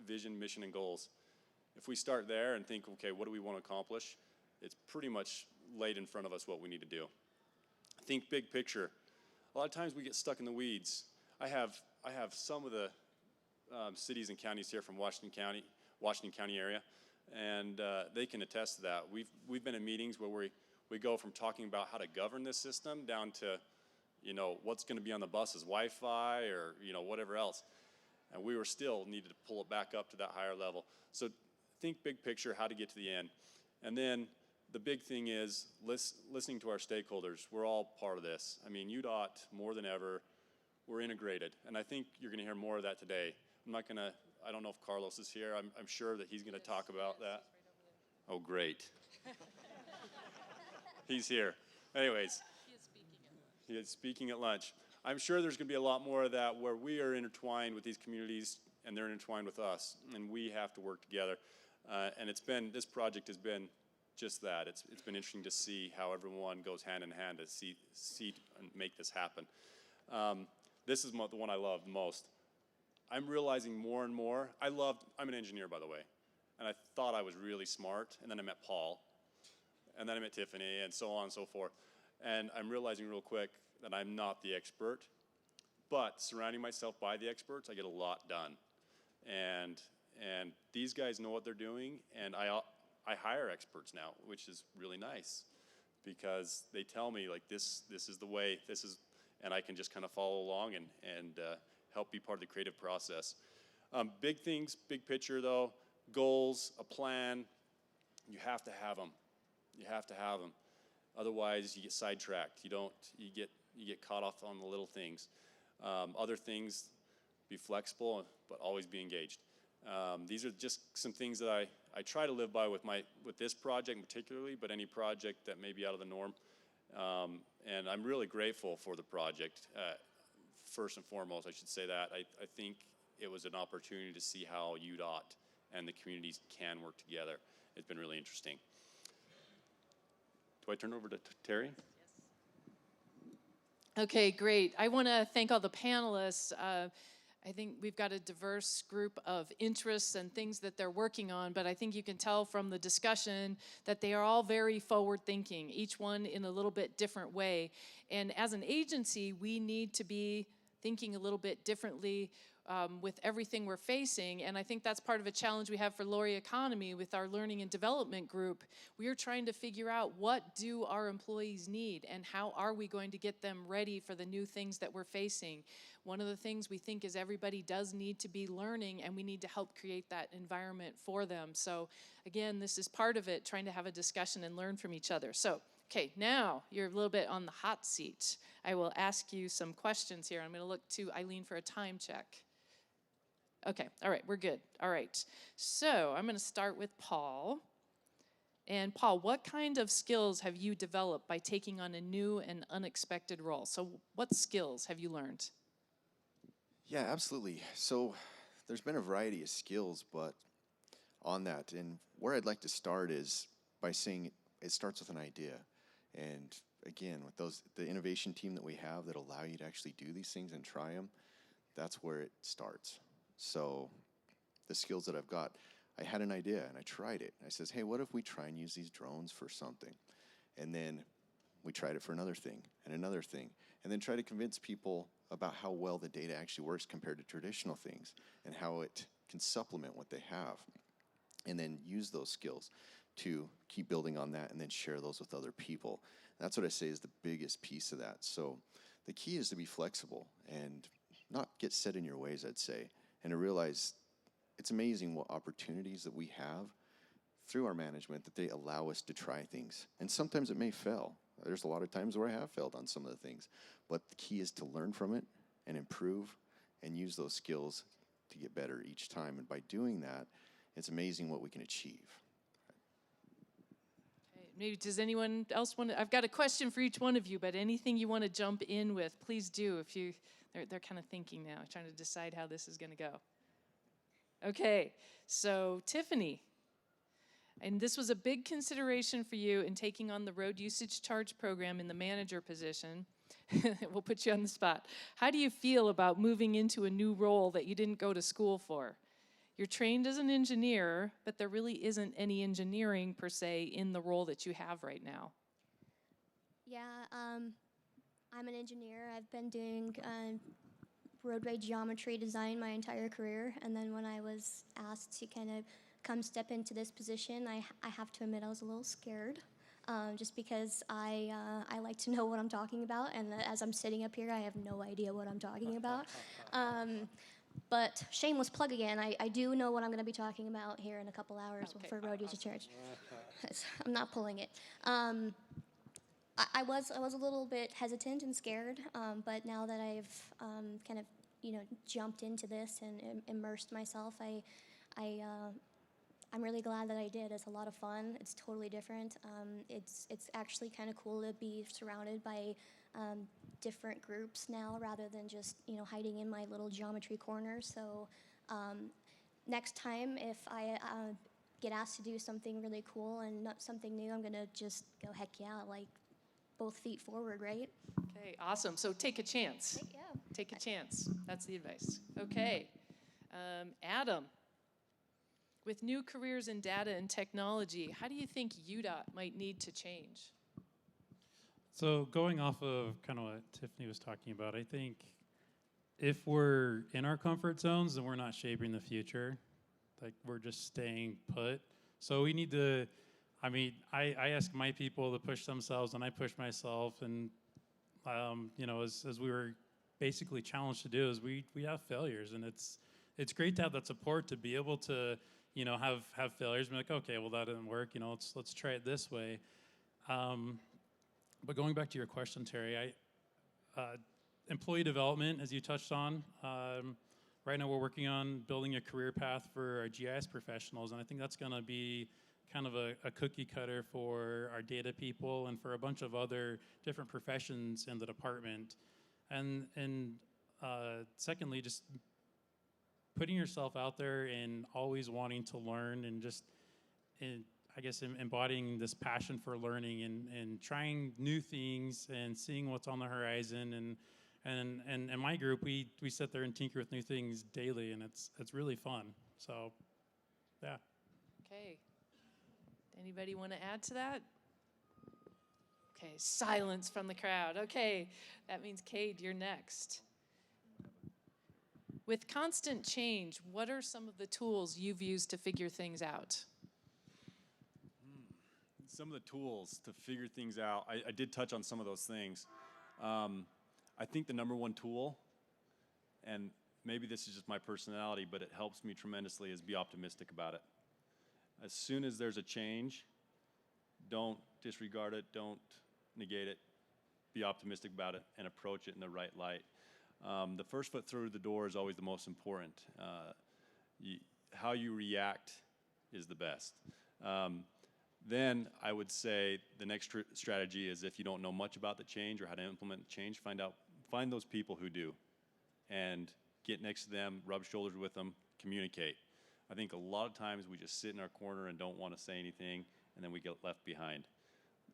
vision, mission, and goals. If we start there and think, okay, what do we want to accomplish? It's pretty much laid in front of us what we need to do. Think big picture. A lot of times we get stuck in the weeds. I have some of the cities and counties here from Washington County area, and they can attest to that. We've been in meetings where we go from talking about how to govern this system down to, You know, what's going to be on the buses, Wi-Fi or, you know, whatever else. And we were still needed to pull it back up to that higher level. So think big picture, how to get to the end. And then the big thing is listening to our stakeholders. We're all part of this. I mean, UDOT, more than ever, we're integrated. And I think you're going to hear more of that today. I don't know if Carlos is here. I'm sure that he's going to talk about that. Oh, great. He's here. Anyways, he is speaking at lunch. I'm sure there's going to be a lot more of that where we are intertwined with these communities and they're intertwined with us, and we have to work together. And this project has been just that. It's been interesting to see how everyone goes hand in hand to see and make this happen. This is the one I love the most. I'm realizing more and more. I'm an engineer, by the way, and I thought I was really smart, and then I met Paul, and then I met Tiffany, and so on and so forth. And I'm realizing real quick that I'm not the expert, but surrounding myself by the experts, I get a lot done. And these guys know what they're doing, and I hire experts now, which is really nice, because they tell me, like, this is the way, and I can just kind of follow along and help be part of the creative process. Big things, big picture though, goals, a plan, you have to have them. You have to have them. Otherwise, you get sidetracked. You get caught off on the little things. Other things, be flexible, but always be engaged. These are just some things that I try to live by with this project particularly, but any project that may be out of the norm. And I'm really grateful for the project. First and foremost, I should say that. I think it was an opportunity to see how UDOT and the communities can work together. It's been really interesting. Do I turn over to Terry? Okay, great. I want to thank all the panelists. I think we've got a diverse group of interests and things that they're working on, but I think you can tell from the discussion that they are all very forward-thinking, each one in a little bit different way. And as an agency, we need to be thinking a little bit differently with everything we're facing. And I think that's part of a challenge we have for Laurie Economy with our learning and development group. We are trying to figure out what do our employees need and how are we going to get them ready for the new things that we're facing. One of the things we think is everybody does need to be learning, and we need to help create that environment for them. So again, this is part of it, trying to have a discussion and learn from each other. So, okay, now you're a little bit on the hot seat. I will ask you some questions here. I'm going to look to Eileen for a time check. Okay, all right, we're good. All right, so I'm going to start with Paul. And Paul, what kind of skills have you developed by taking on a new and unexpected role? So what skills have you learned? Yeah, absolutely. So there's been a variety of skills, but on that, and where I'd like to start is by saying it starts with an idea. And again, with the innovation team that we have that allow you to actually do these things and try them, that's where it starts. So the skills that I've got, I had an idea and I tried it. I says, hey, what if we try and use these drones for something? And then we tried it for another thing, and then try to convince people about how well the data actually works compared to traditional things and how it can supplement what they have. And then use those skills to keep building on that and then share those with other people. That's what I say is the biggest piece of that. So the key is to be flexible and not get set in your ways, I'd say, and to realize it's amazing what opportunities that we have through our management that they allow us to try things. And sometimes it may fail. There's a lot of times where I have failed on some of the things, but the key is to learn from it and improve and use those skills to get better each time. And by doing that, it's amazing what we can achieve. Okay, maybe does anyone else want to, I've got a question for each one of you, but anything you want to jump in with, please do. If you, they're kind of thinking now, trying to decide how this is going to go. Okay, so Tiffany, and this was a big consideration for you in taking on the road usage charge program in the manager position. We'll put you on the spot. How do you feel about moving into a new role that you didn't go to school for? You're trained as an engineer, but there really isn't any engineering per se in the role that you have right now. Yeah, I'm an engineer. I've been doing roadway geometry design my entire career, and then when I was asked to kind of come step into this position, I have to admit I was a little scared. just because I like to know what I'm talking about, and as I'm sitting up here, I have no idea what I'm talking about. But shameless plug again, I do know what I'm going to be talking about here in a couple hours for Road User Church. I'm not pulling it. I was a little bit hesitant and scared, but now that I've kind of jumped into this and immersed myself, I'm really glad that I did. It's a lot of fun. It's totally different. It's actually kind of cool to be surrounded by different groups now, rather than just hiding in my little geometry corner. So next time, if I get asked to do something really cool and not something new, I'm gonna just go heck yeah, like both feet forward, right? Okay, awesome. So take a chance. Yeah. Take a chance. That's the advice. Okay. Adam, with new careers in data and technology, how do you think UDOT might need to change? So going off of kind of what Tiffany was talking about, I think if we're in our comfort zones, then we're not shaping the future. Like, we're just staying put. So we need to, I ask my people to push themselves, and I push myself. And, as we were basically challenged to do, is we have failures. And it's great to have that support to be able to, have failures and be like, okay, well, that didn't work. Let's try it this way. But going back to your question, Terry, employee development, as you touched on, right now we're working on building a career path for our GIS professionals, and I think that's going to be kind of a cookie cutter for our data people and for a bunch of other different professions in the department. And secondly, just putting yourself out there and always wanting to learn, and just embodying this passion for learning and trying new things and seeing what's on the horizon. And in my group, we sit there and tinker with new things daily, and it's really fun. So, yeah. Okay. Anybody want to add to that? Okay, silence from the crowd. Okay, that means Cade, you're next. With constant change, what are some of the tools you've used to figure things out? Some of the tools to figure things out, I did touch on some of those things. I think the number one tool, and maybe this is just my personality, but it helps me tremendously, is be optimistic about it. As soon as there's a change, don't disregard it, don't negate it. Be optimistic about it and approach it in the right light. The first foot through the door is always the most important. How you react is the best. Then I would say the next strategy is, if you don't know much about the change or how to implement the change, find those people who do, and get next to them, rub shoulders with them, communicate. I think a lot of times we just sit in our corner and don't want to say anything, and then we get left behind.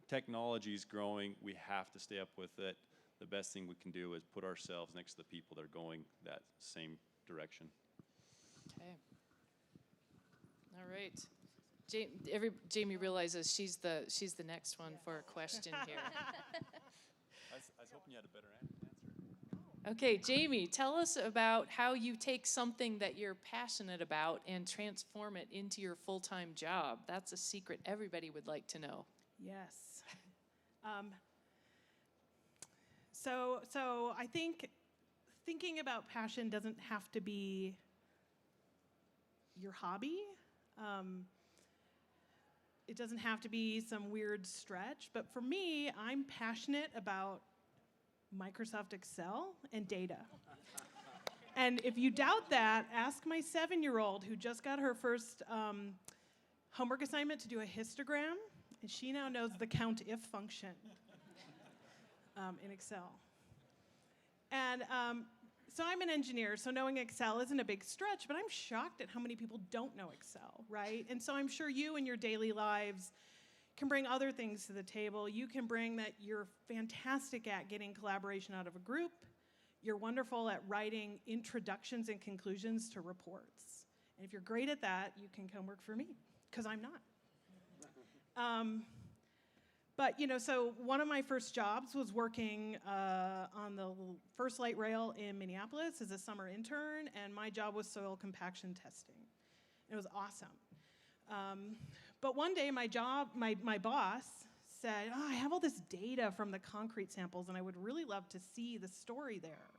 Technology is growing. We have to stay up with it. The best thing we can do is put ourselves next to the people that are going that same direction. Okay. All right. Jamie realizes she's the next one for a question here. I was hoping you had a better answer. Okay, Jamie, tell us about how you take something that you're passionate about and transform it into your full-time job. That's a secret everybody would like to know. Yes. So I think thinking about passion doesn't have to be your hobby. It doesn't have to be some weird stretch, but for me, I'm passionate about Microsoft Excel and data. And if you doubt that, ask my 7-year-old who just got her first homework assignment to do a histogram, and she now knows the count-if function in Excel. And so I'm an engineer, so knowing Excel isn't a big stretch, but I'm shocked at how many people don't know Excel, right? And so I'm sure you in your daily lives can bring other things to the table. You can bring that you're fantastic at getting collaboration out of a group. You're wonderful at writing introductions and conclusions to reports. And if you're great at that, you can come work for me, because I'm not. But, so one of my first jobs was working on the first light rail in Minneapolis as a summer intern, and my job was soil compaction testing. It was awesome. But one day, my boss said, oh, I have all this data from the concrete samples, and I would really love to see the story there.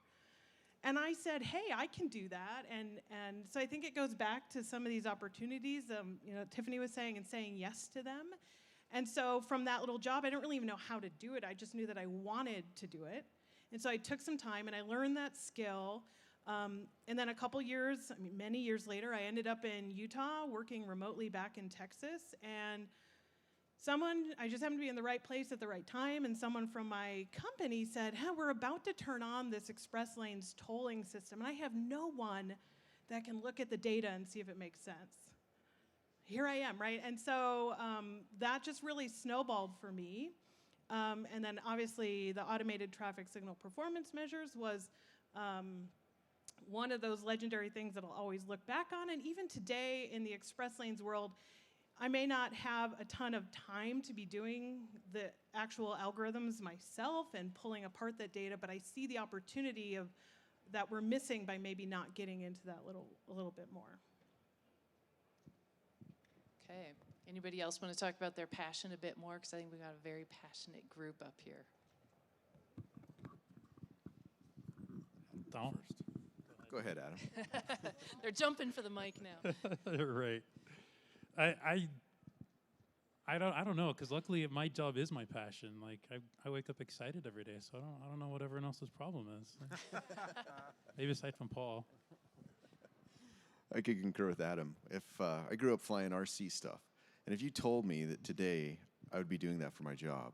And I said, hey, I can do that. And so I think it goes back to some of these opportunities, Tiffany was saying, and saying yes to them. And so from that little job, I didn't really even know how to do it. I just knew that I wanted to do it. And so I took some time and I learned that skill. And then a couple years, many years later, I ended up in Utah working remotely back in Texas. And I just happened to be in the right place at the right time, and someone from my company said, we're about to turn on this express lanes tolling system, and I have no one that can look at the data and see if it makes sense. Here I am, right? And so that just really snowballed for me. And then obviously the automated traffic signal performance measures was one of those legendary things that I'll always look back on. And even today in the express lanes world, I may not have a ton of time to be doing the actual algorithms myself and pulling apart that data, but I see the opportunity that we're missing by maybe not getting into that a little bit more. Okay. Anybody else want to talk about their passion a bit more? Because I think we've got a very passionate group up here. Don't. Go ahead, Adam. They're jumping for the mic now. Right. I don't know, because luckily my job is my passion. Like I wake up excited every day, so I don't know what everyone else's problem is. Maybe aside from Paul. I could concur with Adam. If I grew up flying RC stuff, and if you told me that today I would be doing that for my job,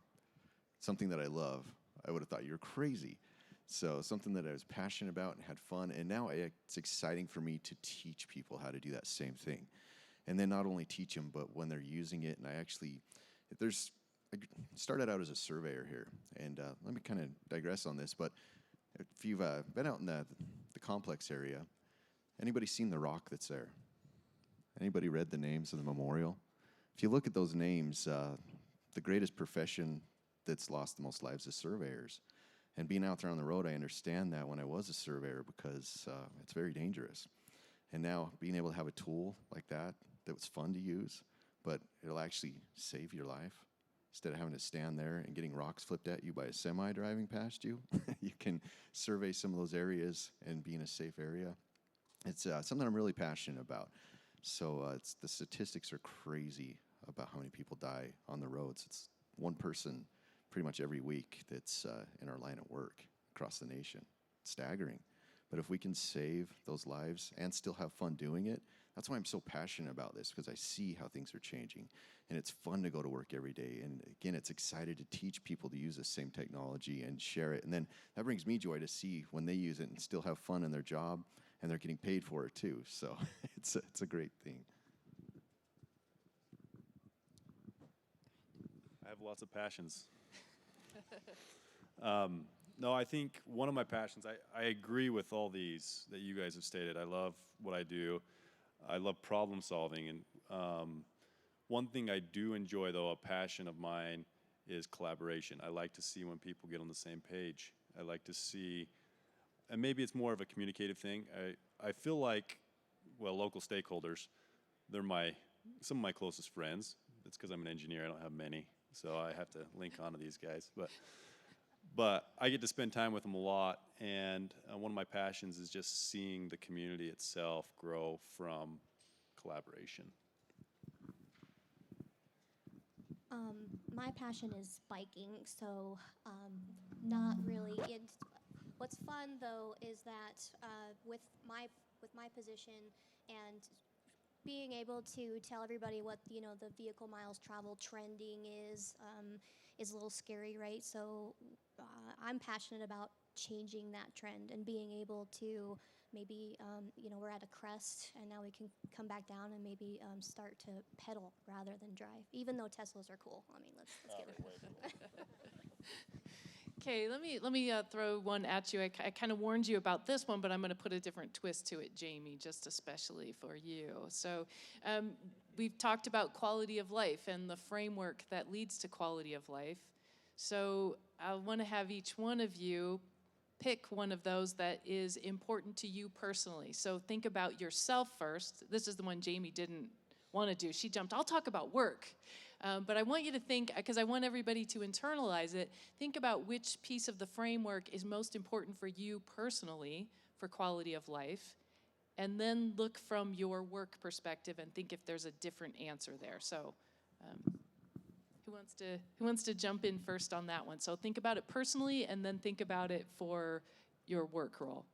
something that I love, I would have thought you're crazy. So something that I was passionate about and had fun, and now it's exciting for me to teach people how to do that same thing. And then not only teach them, but when they're using it, and I started out as a surveyor here, and let me kind of digress on this, but if you've been out in the complex area, anybody seen the rock that's there? Anybody read the names of the memorial? If you look at those names, the greatest profession that's lost the most lives is surveyors. And being out there on the road, I understand that when I was a surveyor, because it's very dangerous. And now being able to have a tool like that was fun to use, but it'll actually save your life. Instead of having to stand there and getting rocks flipped at you by a semi driving past you, you can survey some of those areas and be in a safe area. It's something I'm really passionate about. So the statistics are crazy about how many people die on the roads. It's one person pretty much every week that's in our line of work across the nation. It's staggering. But if we can save those lives and still have fun doing it, that's why I'm so passionate about this, because I see how things are changing. And it's fun to go to work every day. And again, it's excited to teach people to use the same technology and share it. And then that brings me joy to see when they use it and still have fun in their job, and they're getting paid for it too. So it's a great thing. I have lots of passions. No, I think one of my passions, I agree with all these that you guys have stated. I love what I do. I love problem solving. And one thing I do enjoy, though, a passion of mine, is collaboration. I like to see when people get on the same page. I like to see, and maybe it's more of a communicative thing. I feel like, well, local stakeholders, they're some of my closest friends. That's because I'm an engineer. I don't have many, so I have to link onto these guys. But I get to spend time with them a lot, and one of my passions is just seeing the community itself grow from collaboration. My passion is biking, so not really. What's fun though is that with my position and being able to tell everybody what the vehicle miles traveled trending is a little scary, right? So I'm passionate about changing that trend and being able to maybe we're at a crest and now we can come back down and maybe start to pedal rather than drive. Even though Teslas are cool, I mean let's get it. Okay, let me throw one at you. I kind of warned you about this one, but I'm going to put a different twist to it, Jamie, just especially for you. So we've talked about quality of life and the framework that leads to quality of life. So I want to have each one of you pick one of those that is important to you personally. So think about yourself first. This is the one Jamie didn't want to do. She jumped, I'll talk about work. But I want you to think, because I want everybody to internalize it, think about which piece of the framework is most important for you personally for quality of life, and then look from your work perspective and think if there's a different answer there. So who wants to jump in first on that one? So think about it personally and then think about it for your work role.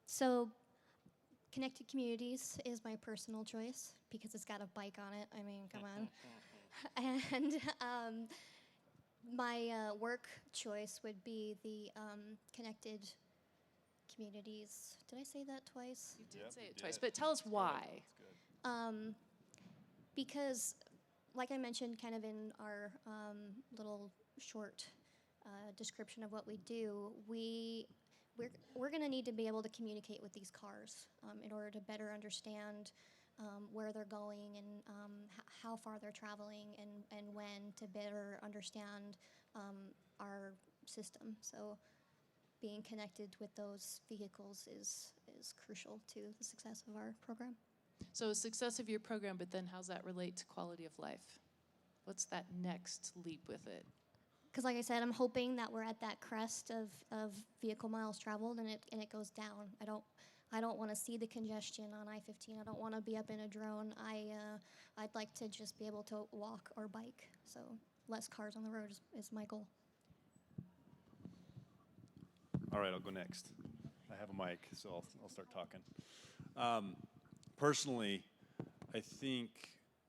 So connected communities is my personal choice because it's got a bike on it. I mean, come on. And my work choice would be the connected communities. Did I say that twice? You did say it twice, but tell us why. Because, like I mentioned kind of in our little short description of what we do, we're going to need to be able to communicate with these cars in order to better understand where they're going and how far they're traveling and when, to better understand our system. So being connected with those vehicles is crucial to the success of our program. So success of your program, but then how's that relate to quality of life? What's that next leap with it? Because like I said, I'm hoping that we're at that crest of vehicle miles traveled and it goes down. I don't want to see the congestion on I-15. I don't want to be up in a drone. I'd like to just be able to walk or bike. So less cars on the road is my goal. All right, I'll go next. I have a mic, so I'll start talking. Personally, I think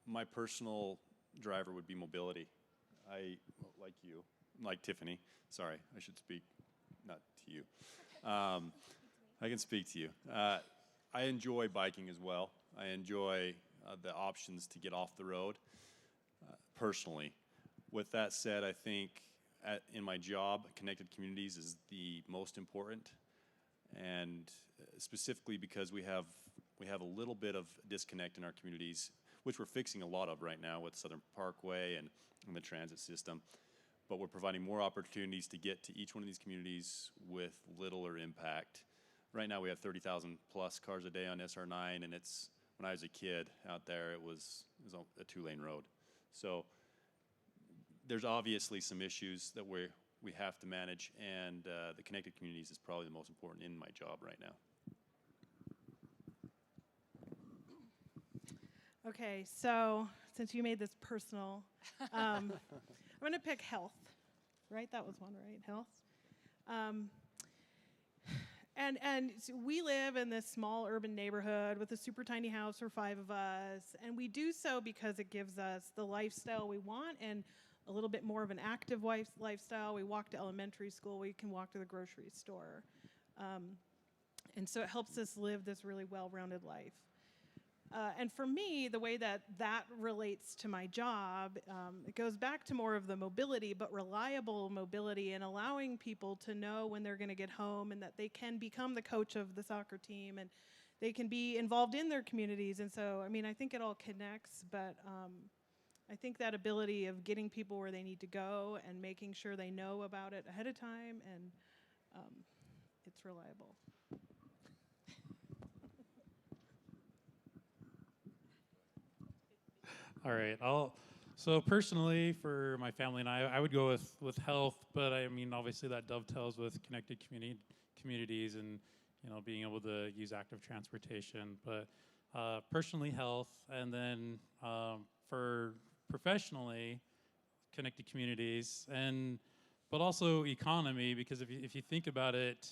my personal driver would be mobility. Like you, like Tiffany, sorry, I should speak not to you. I can speak to you. I enjoy biking as well. I enjoy the options to get off the road, personally. With that said, I think in my job, connected communities is the most important, and specifically because we have a little bit of disconnect in our communities, which we're fixing a lot of right now with Southern Parkway and the transit system. But we're providing more opportunities to get to each one of these communities with little or impact. Right now we have 30,000 plus cars a day on SR9, and when I was a kid out there, it was a 2-lane road. So there's obviously some issues that we have to manage, and the connected communities is probably the most important in my job right now. Okay, so since you made this personal, I'm going to pick health, right? That was one, right? Health. And so we live in this small urban neighborhood with a super tiny house for 5 of us, and we do so because it gives us the lifestyle we want and a little bit more of an active lifestyle. We walk to elementary school, we can walk to the grocery store. And so it helps us live this really well-rounded life. And for me, the way that relates to my job, it goes back to more of the mobility, but reliable mobility, and allowing people to know when they're going to get home and that they can become the coach of the soccer team and they can be involved in their communities. And so, I mean, I think it all connects, but I think that ability of getting people where they need to go and making sure they know about it ahead of time, and it's reliable. All right, so personally, for my family and I would go with health, but I mean, obviously that dovetails with connected communities and, being able to use active transportation. But personally, health, and then for professionally, connected communities, but also economy, because if you think about it,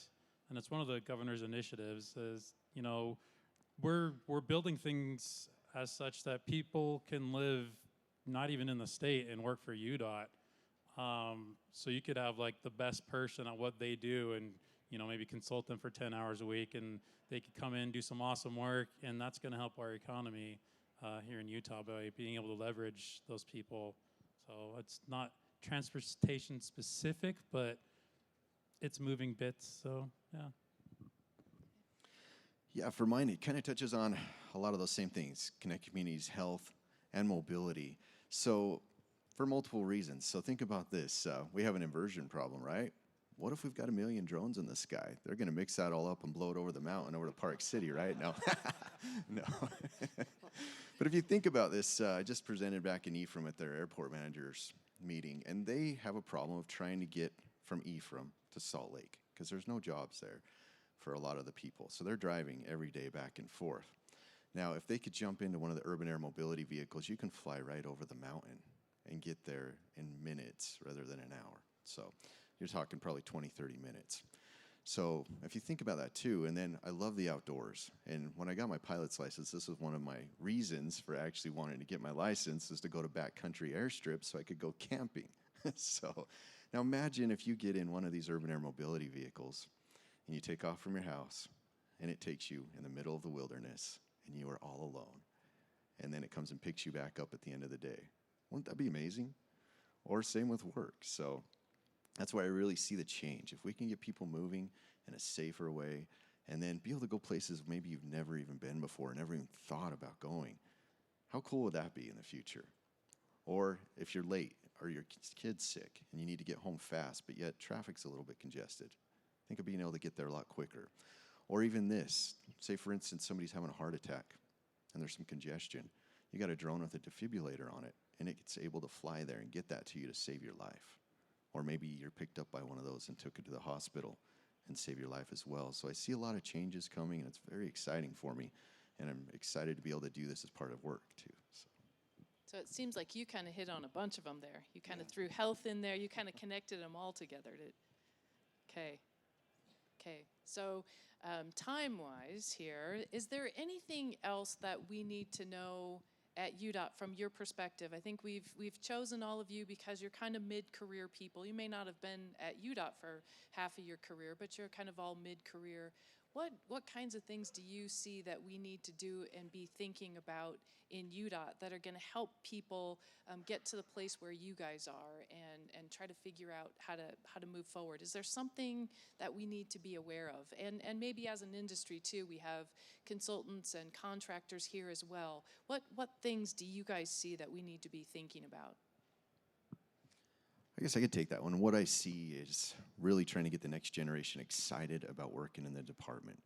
and it's one of the governor's initiatives, is, we're building things as such that people can live not even in the state and work for UDOT. So you could have like the best person at what they do and, maybe consult them for 10 hours a week, and they could come in, do some awesome work, and that's gonna help our economy here in Utah by being able to leverage those people. So it's not transportation specific, but it's moving bits, so yeah. Yeah, for mine, it kind of touches on a lot of those same things: connected communities, health, and mobility. So for multiple reasons. So think about this. We have an inversion problem, right? what if we've got 1 million drones in the sky? They're going to mix that all up and blow it over the mountain, over to Park City, right? No. No. But if you think about this, I just presented back in Ephraim at their airport managers meeting, and they have a problem of trying to get from Ephraim to Salt Lake because there's no jobs there for a lot of the people. So they're driving every day back and forth. Now, if they could jump into one of the urban air mobility vehicles, you can fly right over the mountain and get there in minutes rather than an hour. So you're talking probably 20, 30 minutes. So if you think about that too, and then I love the outdoors. And when I got my pilot's license, this was one of my reasons for actually wanting to get my license, is to go to backcountry airstrips so I could go camping. So now imagine if you get in one of these urban air mobility vehicles and you take off from your house and it takes you in the middle of the wilderness and you are all alone. And then it comes and picks you back up at the end of the day. Wouldn't that be amazing? Or same with work. So that's why I really see the change. If we can get people moving in a safer way and then be able to go places maybe you've never even been before, never even thought about going, how cool would that be in the future? Or if you're late or your kid's sick and you need to get home fast, but yet traffic's a little bit congested, think of being able to get there a lot quicker. Or even this, say for instance somebody's having a heart attack and there's some congestion. You got a drone with a defibrillator on it and it's able to fly there and get that to you to save your life. Or maybe you're picked up by one of those and took it to the hospital and save your life as well. So I see a lot of changes coming, and it's very exciting for me. And I'm excited to be able to do this as part of work, too. So it seems like you kind of hit on a bunch of them there. You kind of threw health in there. You kind of connected them all together. Okay. So time-wise here, is there anything else that we need to know at UDOT from your perspective? I think we've chosen all of you because you're kind of mid-career people. You may not have been at UDOT for half of your career, but you're kind of all mid-career. What kinds of things do you see that we need to do and be thinking about in UDOT that are going to help people get to the place where you guys are and try to figure out how to move forward? Is there something that we need to be aware of? And maybe as an industry too, we have consultants and contractors here as well. What things do you guys see that we need to be thinking about? I guess I could take that one. What I see is really trying to get the next generation excited about working in the department.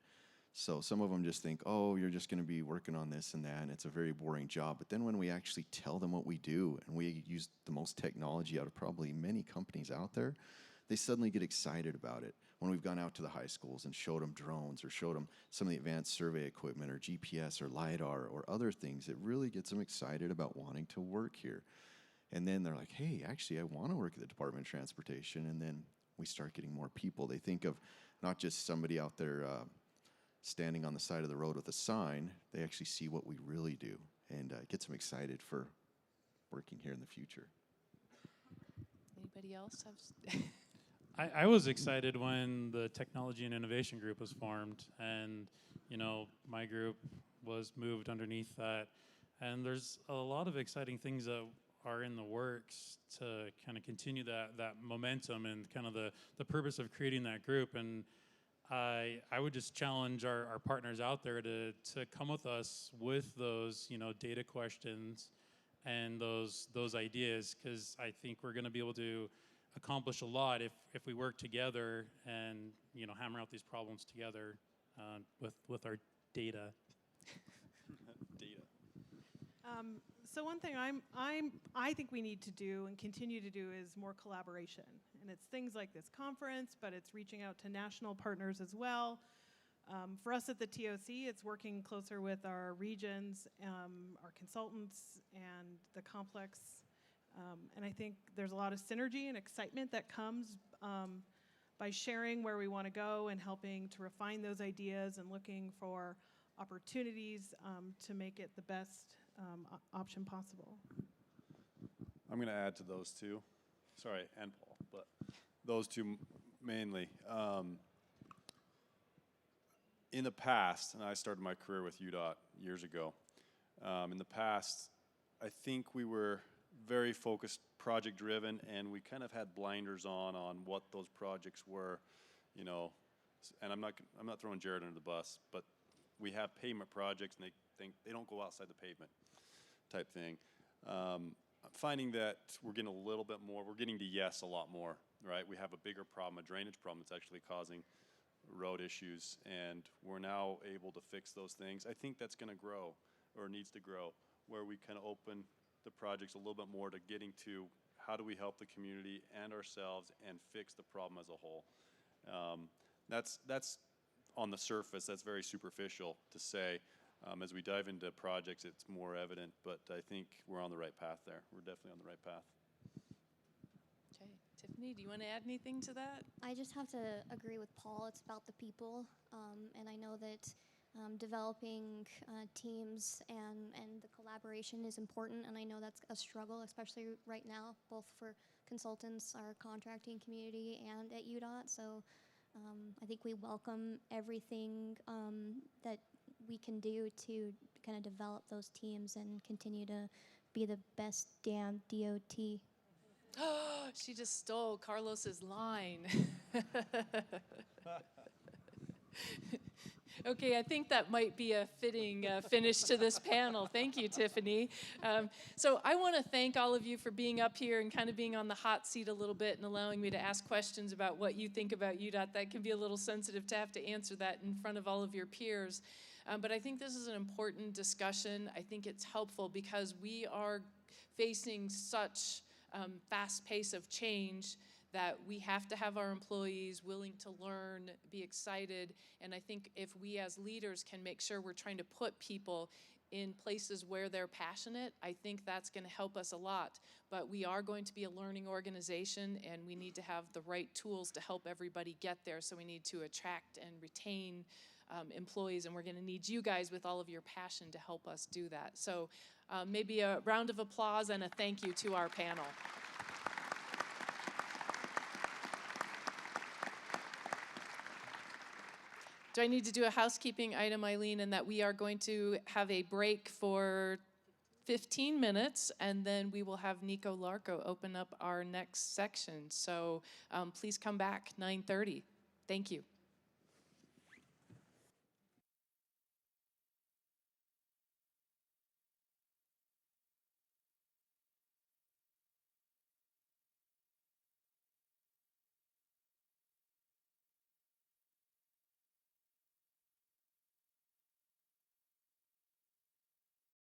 So some of them just think, oh, you're just going to be working on this and that, and it's a very boring job. But then when we actually tell them what we do, and we use the most technology out of probably many companies out there, they suddenly get excited about it. When we've gone out to the high schools and showed them drones or showed them some of the advanced survey equipment or GPS or LiDAR or other things, it really gets them excited about wanting to work here. And then they're like, hey, actually, I want to work at the Department of Transportation. And then we start getting more people. They think of not just somebody out there standing on the side of the road with a sign. They actually see what we really do. And it gets them excited for working here in the future. Anybody else have? I was excited when the Technology and Innovation Group was formed. And, my group was moved underneath that. And there's a lot of exciting things that are in the works to kind of continue that momentum and kind of the purpose of creating that group. And I would just challenge our partners out there to come with us with those data questions and those ideas, because I think we're going to be able to accomplish a lot if we work together and hammer out these problems together with our data. So one thing I think we need to do and continue to do is more collaboration. And it's things like this conference, but it's reaching out to national partners as well. For us at the TOC, it's working closer with our regions, our consultants, and the complex. And I think there's a lot of synergy and excitement that comes by sharing where we want to go and helping to refine those ideas and looking for opportunities to make it the best option possible. I'm going to add to those two. Sorry, and Paul, but those two mainly. In the past, and I started my career with UDOT years ago, in the past, I think we were very focused, project-driven, and we kind of had blinders on what those projects were, and I'm not throwing Jared under the bus, but we have pavement projects, and they don't go outside the pavement type thing. I'm finding that we're getting a little bit more, we're getting to yes a lot more right? We have a bigger problem, a drainage problem that's actually causing road issues, and we're now able to fix those things. I think that's going to grow, or needs to grow, where we kind of open the projects a little bit more to getting to how do we help the community and ourselves and fix the problem as a whole. That's on the surface, that's very superficial to say. As we dive into projects, it's more evident, but I think we're on the right path there. We're definitely on the right path. Okay, Tiffany, do you want to add anything to that? I just have to agree with Paul. It's about the people, and I know that developing teams and the collaboration is important, and I know that's a struggle, especially right now, both for consultants, our contracting community, and at UDOT. So I think we welcome everything that we can do to kind of develop those teams and continue to be the best damn DOT. She just stole Carlos's line. Okay, I think that might be a fitting finish to this panel. Thank you, Tiffany. So I want to thank all of you for being up here and kind of being on the hot seat a little bit and allowing me to ask questions about what you think about UDOT. That can be a little sensitive to have to answer that in front of all of your peers. But I think this is an important discussion. I think it's helpful because we are facing such fast pace of change that we have to have our employees willing to learn, be excited, and I think if we as leaders can make sure we're trying to put people in places where they're passionate, I think that's going to help us a lot. But we are going to be a learning organization, and we need to have the right tools to help everybody get there, so we need to attract and retain employees, and we're going to need you guys with all of your passion to help us do that. So maybe a round of applause and a thank you to our panel. Do I need to do a housekeeping item, Eileen, in that we are going to have a break for 15 minutes, and then we will have Nico Larco open up our next section. So please come back 9:30. Thank you.